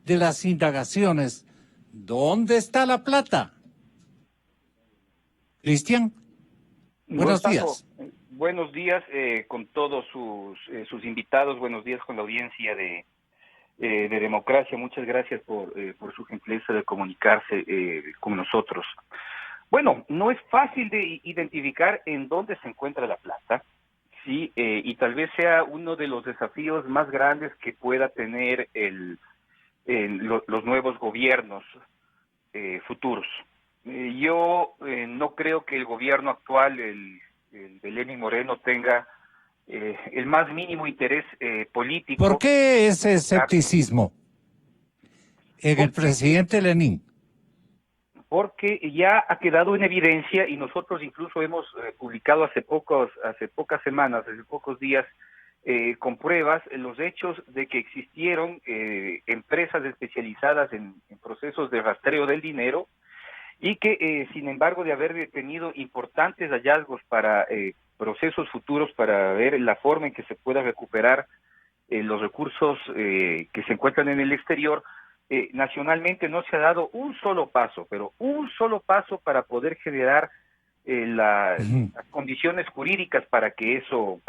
Speaker 1: de las indagaciones? ¿Dónde está la plata? Cristian, buenos días.
Speaker 11: buenos días con todos sus invitados, buenos días con la audiencia de Democracia. Muchas gracias por su gentileza de comunicarse con nosotros. Bueno, no es fácil de identificar en dónde se encuentra la plata, sí, y tal vez sea uno de los desafíos más grandes que pueda tener los nuevos gobiernos futuros. Yo no creo que el gobierno actual, el de Lenín Moreno, tenga el más mínimo interés político.
Speaker 1: ¿Por qué ese escepticismo en el presidente Lenín?
Speaker 11: Porque ya ha quedado en evidencia, y nosotros incluso hemos publicado hace pocas semanas, hace pocos días, con pruebas, los hechos de que existieron empresas especializadas en procesos de rastreo del dinero, y que sin embargo de haber tenido importantes hallazgos para procesos futuros, para ver la forma en que se pueda recuperar los recursos que se encuentran en el exterior, nacionalmente no se ha dado un solo paso, pero un solo paso para poder generar las condiciones jurídicas para que eso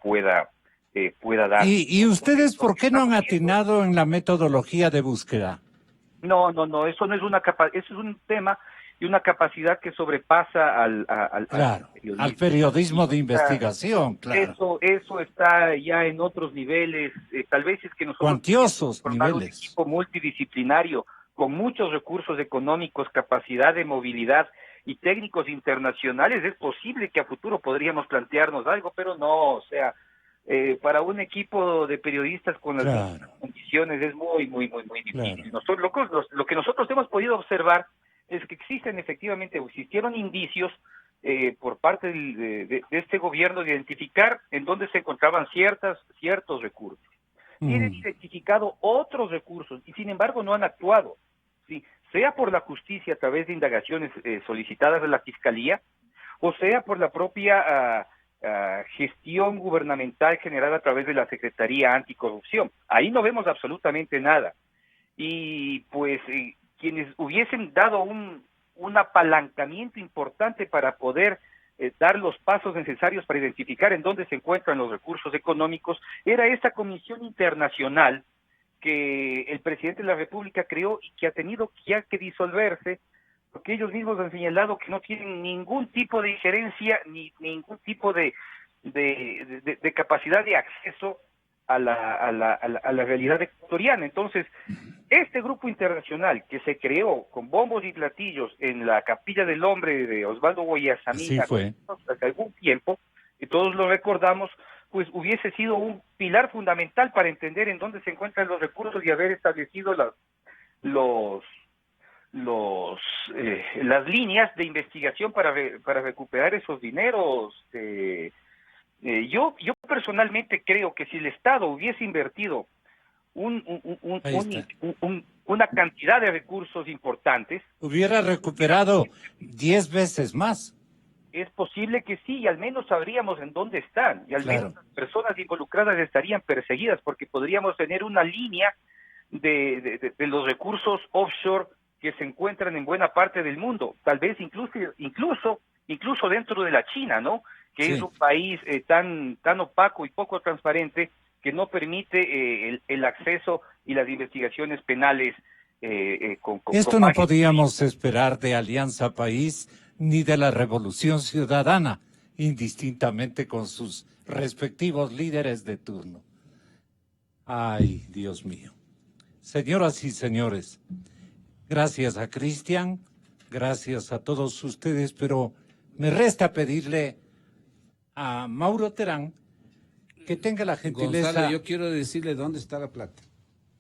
Speaker 11: pueda dar.
Speaker 1: ¿Y ustedes por qué no han atinado en la metodología de búsqueda?
Speaker 11: No, eso no es eso es un tema y una capacidad que sobrepasa al
Speaker 1: periodismo de investigación, claro.
Speaker 11: Eso está ya en otros niveles, tal vez es que nosotros
Speaker 1: cuantiosos niveles.
Speaker 11: Un equipo multidisciplinario con muchos recursos económicos, capacidad de movilidad y técnicos internacionales, es posible que a futuro podríamos plantearnos algo, pero no, o sea, para un equipo de periodistas con las condiciones es muy difícil. Claro. Lo que nosotros hemos podido observar es que existieron indicios por parte de este gobierno de identificar en dónde se encontraban ciertos recursos. Tienen identificado otros recursos y sin embargo no han actuado, ¿sí? Sea por la justicia a través de indagaciones solicitadas de la Fiscalía, o sea por la propia gestión gubernamental generada a través de la Secretaría Anticorrupción. Ahí no vemos absolutamente nada. Y pues quienes hubiesen dado un apalancamiento importante para poder dar los pasos necesarios para identificar en dónde se encuentran los recursos económicos, era esta comisión internacional que el presidente de la República creó y que ha tenido ya que disolverse, porque ellos mismos han señalado que no tienen ningún tipo de injerencia ni ningún tipo de capacidad de acceso a la realidad ecuatoriana. Entonces, este grupo internacional que se creó con bombos y platillos en la Capilla del Hombre de Osvaldo Guayasamín hace algún tiempo, y todos lo recordamos, pues hubiese sido un pilar fundamental para entender en dónde se encuentran los recursos y haber establecido las líneas de investigación para recuperar esos dineros. Yo personalmente creo que si el Estado hubiese invertido una cantidad de recursos importantes,
Speaker 1: hubiera recuperado 10 veces más.
Speaker 11: Es posible que sí, y al menos sabríamos en dónde están, y al menos las personas involucradas estarían perseguidas, porque podríamos tener una línea de los recursos offshore que se encuentran en buena parte del mundo, tal vez incluso dentro de la China, ¿no? Que es un país tan opaco y poco transparente que no permite el acceso y las investigaciones penales.
Speaker 1: Esto no podíamos esperar de Alianza País ni de la Revolución Ciudadana, indistintamente con sus respectivos líderes de turno. Ay, Dios mío. Señoras y señores, gracias a Cristian, gracias a todos ustedes, pero me resta pedirle a Mauro Terán que tenga la gentileza...
Speaker 2: Gonzalo, yo quiero decirle dónde está la plata.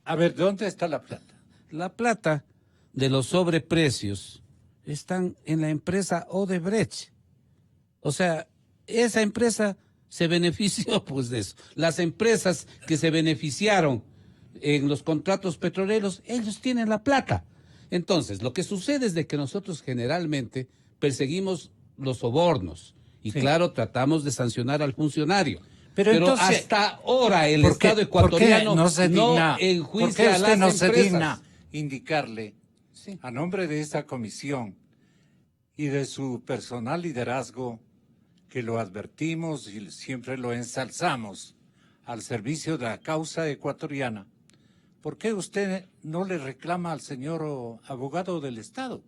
Speaker 1: A ver, ¿dónde está la plata?
Speaker 2: La plata de los sobreprecios están en la empresa Odebrecht. O sea, esa empresa se benefició pues de eso. Las empresas que se beneficiaron en los contratos petroleros, ellos tienen la plata. Entonces, lo que sucede es de que nosotros generalmente perseguimos los sobornos y claro, tratamos de sancionar al funcionario. Pero entonces, hasta ahora el Estado ecuatoriano no enjuicia a las empresas.
Speaker 1: Se digna indicarle a nombre de esta comisión y de su personal liderazgo que lo advertimos y siempre lo ensalzamos al servicio de la causa ecuatoriana, ¿por qué usted no le reclama al señor abogado del Estado?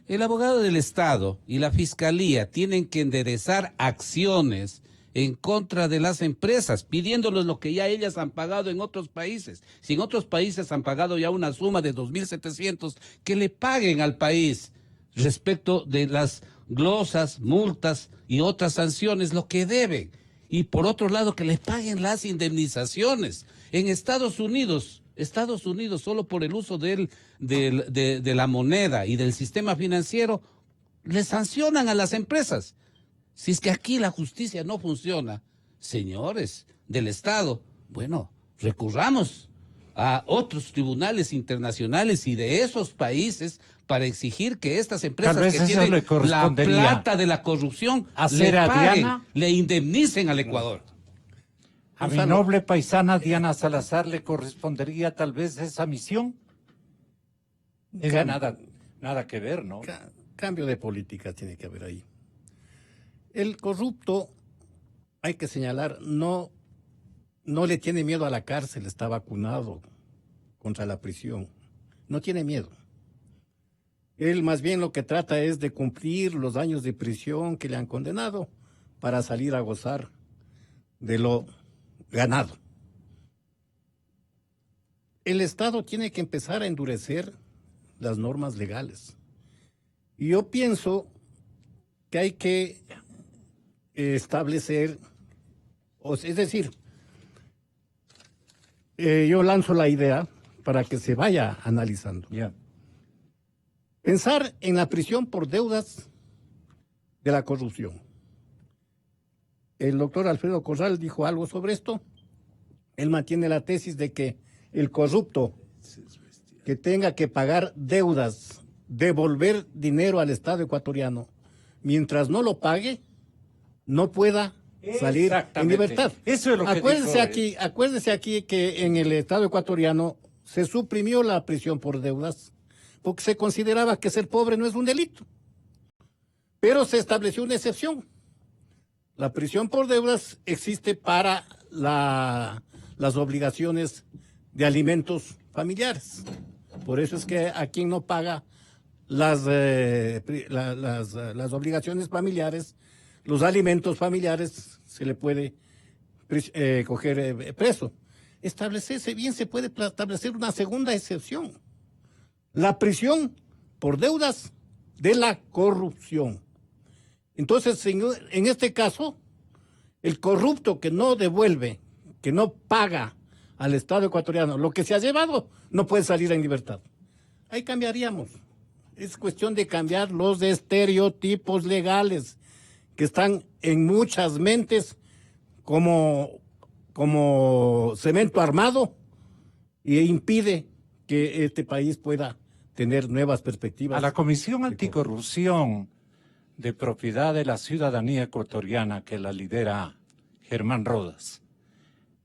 Speaker 2: El abogado del Estado y la Fiscalía tienen que enderezar acciones en contra de las empresas, pidiéndoles lo que ya ellas han pagado en otros países. Si en otros países han pagado ya una suma de 2.700, que le paguen al país respecto de las glosas, multas y otras sanciones lo que deben. Y por otro lado, que les paguen las indemnizaciones. En Estados Unidos, solo por el uso de la moneda y del sistema financiero, le sancionan a las empresas. Si es que aquí la justicia no funciona, señores del Estado, bueno, recurramos a otros tribunales internacionales y de esos países para exigir que estas empresas que tienen la plata de la corrupción le paguen, le indemnicen al Ecuador.
Speaker 1: ¿A mi noble paisana Diana Salazar le correspondería tal vez esa misión? Nada que ver, ¿no?
Speaker 4: Cambio de política tiene que haber ahí. El corrupto, hay que señalar, no le tiene miedo a la cárcel, está vacunado contra la prisión. No tiene miedo. Él más bien lo que trata es de cumplir los años de prisión que le han condenado para salir a gozar de lo ganado. El Estado tiene que empezar a endurecer las normas legales. Y yo pienso que hay que establecer, es decir, yo lanzo la idea para que se vaya analizando.
Speaker 1: Yeah.
Speaker 4: Pensar en la prisión por deudas de la corrupción. El doctor Alfredo Corral dijo algo sobre esto. Él mantiene la tesis de que el corrupto que tenga que pagar deudas, devolver dinero al Estado ecuatoriano, mientras no lo pague, no pueda salir en libertad.
Speaker 1: Eso es lo que
Speaker 4: acuérdese aquí que en el Estado ecuatoriano se suprimió la prisión por deudas porque se consideraba que ser pobre no es un delito. Pero se estableció una excepción. La prisión por deudas existe para las obligaciones de alimentos familiares. Por eso es que a quien no paga las obligaciones familiares, los alimentos familiares, se le puede coger preso. Establecerse bien, se puede establecer una segunda excepción. La prisión por deudas de la corrupción. Entonces, en este caso, el corrupto que no devuelve, que no paga al Estado ecuatoriano lo que se ha llevado, no puede salir en libertad. Ahí cambiaríamos. Es cuestión de cambiar los estereotipos legales que están en muchas mentes como cemento armado e impide que este país pueda tener nuevas perspectivas.
Speaker 1: A la Comisión Anticorrupción de Propiedad de la Ciudadanía Ecuatoriana, que la lidera Germán Rodas,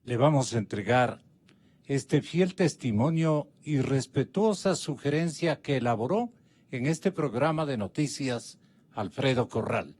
Speaker 1: le vamos a entregar este fiel testimonio y respetuosa sugerencia que elaboró en este programa de noticias Alfredo Corral.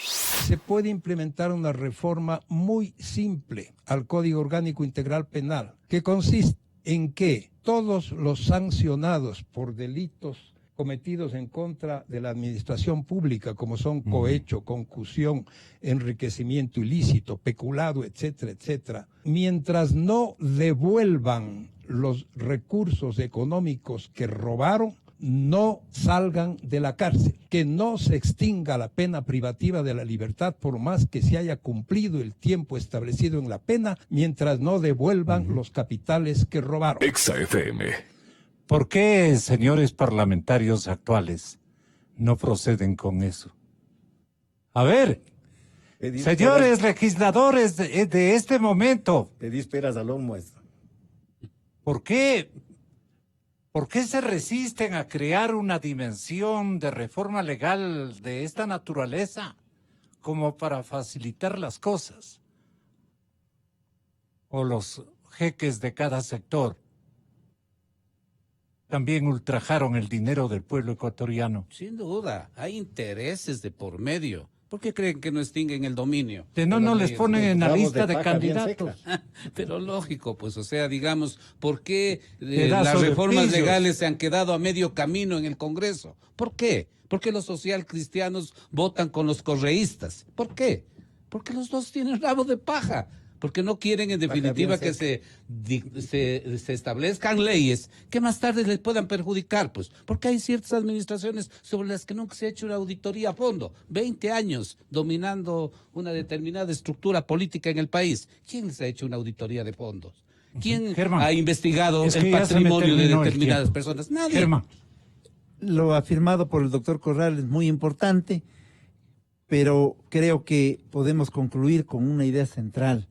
Speaker 12: Se puede implementar una reforma muy simple al Código Orgánico Integral Penal, que consiste en que todos los sancionados por delitos cometidos en contra de la administración pública, como son cohecho, concusión, enriquecimiento ilícito, peculado, etcétera, etcétera, mientras no devuelvan los recursos económicos que robaron, no salgan de la cárcel, que no se extinga la pena privativa de la libertad por más que se haya cumplido el tiempo establecido en la pena, mientras no devuelvan los capitales que robaron.
Speaker 13: Exa FM.
Speaker 1: ¿Por qué, señores parlamentarios actuales, no proceden con eso? A ver, señores legisladores de este momento.
Speaker 4: Pedí esperas al lomo.
Speaker 1: ¿Por qué se resisten a crear una dimensión de reforma legal de esta naturaleza como para facilitar las cosas? O los jeques de cada sector también ultrajaron el dinero del pueblo ecuatoriano.
Speaker 2: Sin duda, hay intereses de por medio ¿Por qué creen que no extinguen el dominio?
Speaker 1: No les ponen en la lista de candidatos.
Speaker 2: Pero lógico, pues, o sea, digamos, ¿por qué
Speaker 1: Pedazo
Speaker 2: las
Speaker 1: de
Speaker 2: reformas
Speaker 1: pillos.
Speaker 2: legales se han quedado a medio camino en el Congreso? ¿Por qué? ¿Por qué los socialcristianos votan con los correístas? ¿Por qué? Porque los dos tienen rabo de paja. Porque no quieren, en definitiva, que se establezcan leyes que más tarde les puedan perjudicar, pues. Porque hay ciertas administraciones sobre las que nunca se ha hecho una auditoría a fondo. 20 años dominando una determinada estructura política en el país. ¿Quién les ha hecho una auditoría de fondos? ¿Quién
Speaker 1: Germán,
Speaker 2: ha investigado
Speaker 1: es que
Speaker 2: el
Speaker 1: ya se me
Speaker 2: patrimonio de
Speaker 1: terminó el
Speaker 2: determinadas
Speaker 1: tiempo.
Speaker 2: personas? Nadie.
Speaker 1: Germán,
Speaker 5: Lo afirmado por el doctor Corral es muy importante, pero creo que podemos concluir con una idea central.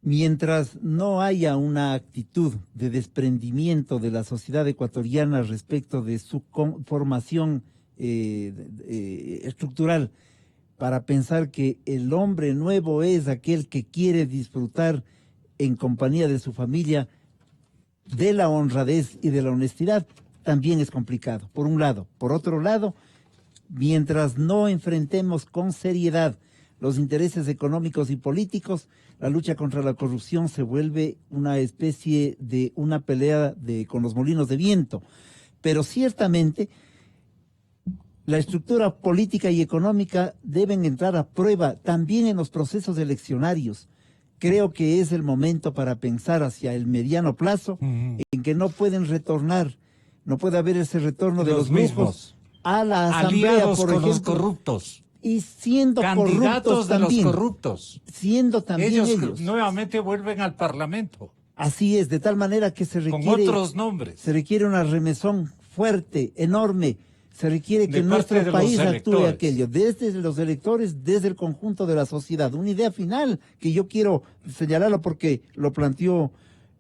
Speaker 5: Mientras no haya una actitud de desprendimiento de la sociedad ecuatoriana respecto de su formación estructural, para pensar que el hombre nuevo es aquel que quiere disfrutar en compañía de su familia de la honradez y de la honestidad, también es complicado, por un lado. Por otro lado, mientras no enfrentemos con seriedad los intereses económicos y políticos, la lucha contra la corrupción se vuelve una especie de una pelea con los molinos de viento. Pero ciertamente la estructura política y económica deben entrar a prueba también en los procesos eleccionarios. Creo que es el momento para pensar hacia el mediano plazo en que no pueden retornar, no puede haber ese retorno de los mismos a la asamblea,
Speaker 1: aliados
Speaker 5: por
Speaker 1: con
Speaker 5: ejemplo,
Speaker 1: los corruptos.
Speaker 5: y siendo
Speaker 1: Candidatos
Speaker 5: corruptos
Speaker 1: de
Speaker 5: también,
Speaker 1: los corruptos.
Speaker 5: siendo también ellos.
Speaker 1: Nuevamente vuelven al Parlamento.
Speaker 5: Así es, de tal manera que se
Speaker 1: Con
Speaker 5: requiere,
Speaker 1: otros nombres.
Speaker 5: se requiere una remesón fuerte, enorme. Se requiere que
Speaker 1: De parte
Speaker 5: nuestro
Speaker 1: de
Speaker 5: país
Speaker 1: los
Speaker 5: actúe
Speaker 1: electores.
Speaker 5: aquello, desde los electores, desde el conjunto de la sociedad. Una idea final que yo quiero señalarlo porque lo planteó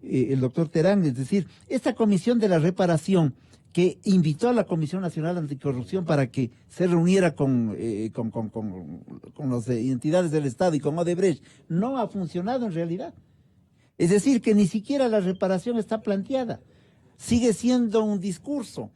Speaker 5: el doctor Terán, es decir, esta comisión de la reparación que invitó a la Comisión Nacional Anticorrupción para que se reuniera con las entidades del Estado y con Odebrecht, no ha funcionado en realidad. Es decir, que ni siquiera la reparación está planteada. Sigue siendo un discurso.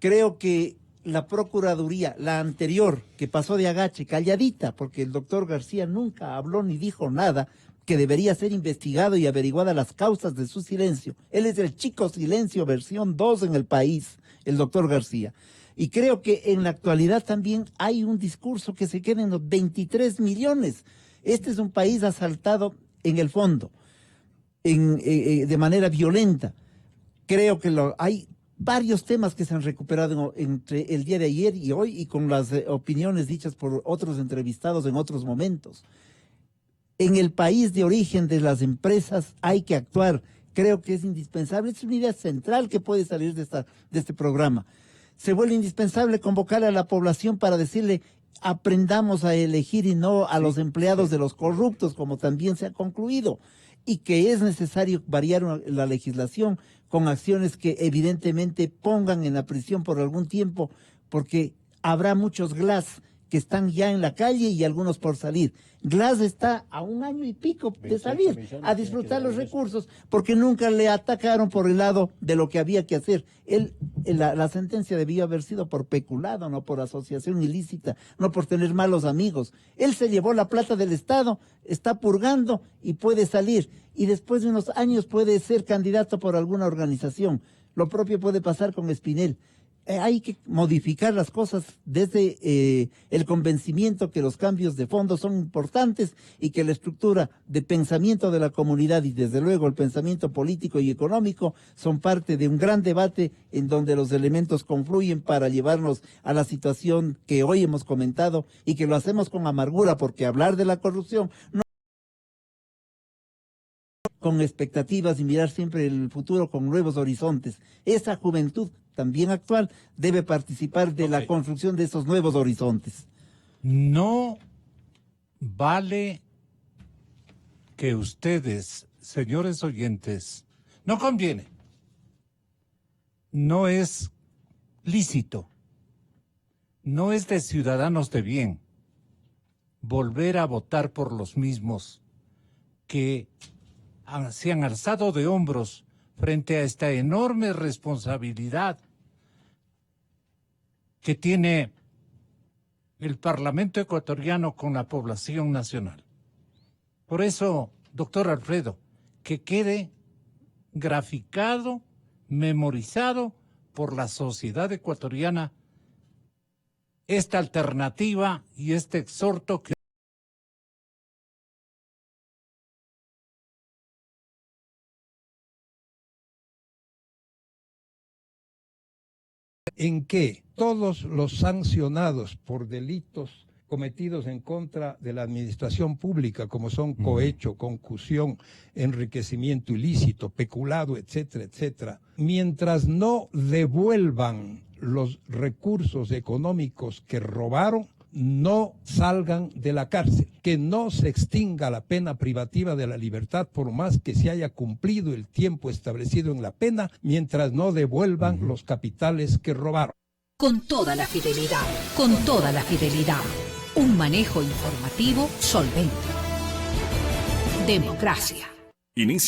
Speaker 5: Creo que la Procuraduría, la anterior, que pasó de agache, calladita, porque el doctor García nunca habló ni dijo nada, que debería ser investigado y averiguada las causas de su silencio. Él es el chico silencio versión 2 en el país, el doctor García. Y creo que en la actualidad también hay un discurso que se queda en los 23 millones. Este es un país asaltado en el fondo, de manera violenta. Creo que hay varios temas que se han recuperado entre el día de ayer y hoy, y con las opiniones dichas por otros entrevistados en otros momentos. En el país de origen de las empresas hay que actuar. Creo que es indispensable. Es una idea central que puede salir de este programa. Se vuelve indispensable convocar a la población para decirle: aprendamos a elegir y no a los empleados de los corruptos, como también se ha concluido, y que es necesario variar la legislación con acciones que evidentemente pongan en la prisión por algún tiempo, porque habrá muchos GLAS que están ya en la calle y algunos por salir. GLAS está a 1 año y pico de salir a disfrutar los recursos porque nunca le atacaron por el lado de lo que había que hacer. La sentencia debió haber sido por peculado, no por asociación ilícita, no por tener malos amigos. Él se llevó la plata del Estado, está purgando y puede salir. Y después de unos años puede ser candidato por alguna organización. Lo propio puede pasar con Espinel. Hay que modificar las cosas desde el convencimiento que los cambios de fondo son importantes y que la estructura de pensamiento de la comunidad y desde luego el pensamiento político y económico son parte de un gran debate en donde los elementos confluyen para llevarnos a la situación que hoy hemos comentado y que lo hacemos con amargura, porque hablar de la corrupción no con expectativas y mirar siempre el futuro con nuevos horizontes. Esa juventud también actual debe participar de la construcción de esos nuevos horizontes.
Speaker 1: No vale que ustedes, señores oyentes, no conviene, no es lícito, no es de ciudadanos de bien volver a votar por los mismos que se han alzado de hombros frente a esta enorme responsabilidad que tiene el Parlamento ecuatoriano con la población nacional. Por eso, doctor Alfredo, que quede graficado, memorizado por la sociedad ecuatoriana esta alternativa y este exhorto que
Speaker 12: en que todos los sancionados por delitos cometidos en contra de la administración pública, como son cohecho, concusión, enriquecimiento ilícito, peculado, etcétera, etcétera, mientras no devuelvan los recursos económicos que robaron, no salgan de la cárcel, que no se extinga la pena privativa de la libertad por más que se haya cumplido el tiempo establecido en la pena, mientras no devuelvan los capitales que robaron.
Speaker 13: Con toda la fidelidad, con toda la fidelidad. Un manejo informativo solvente. Democracia.
Speaker 14: Inicio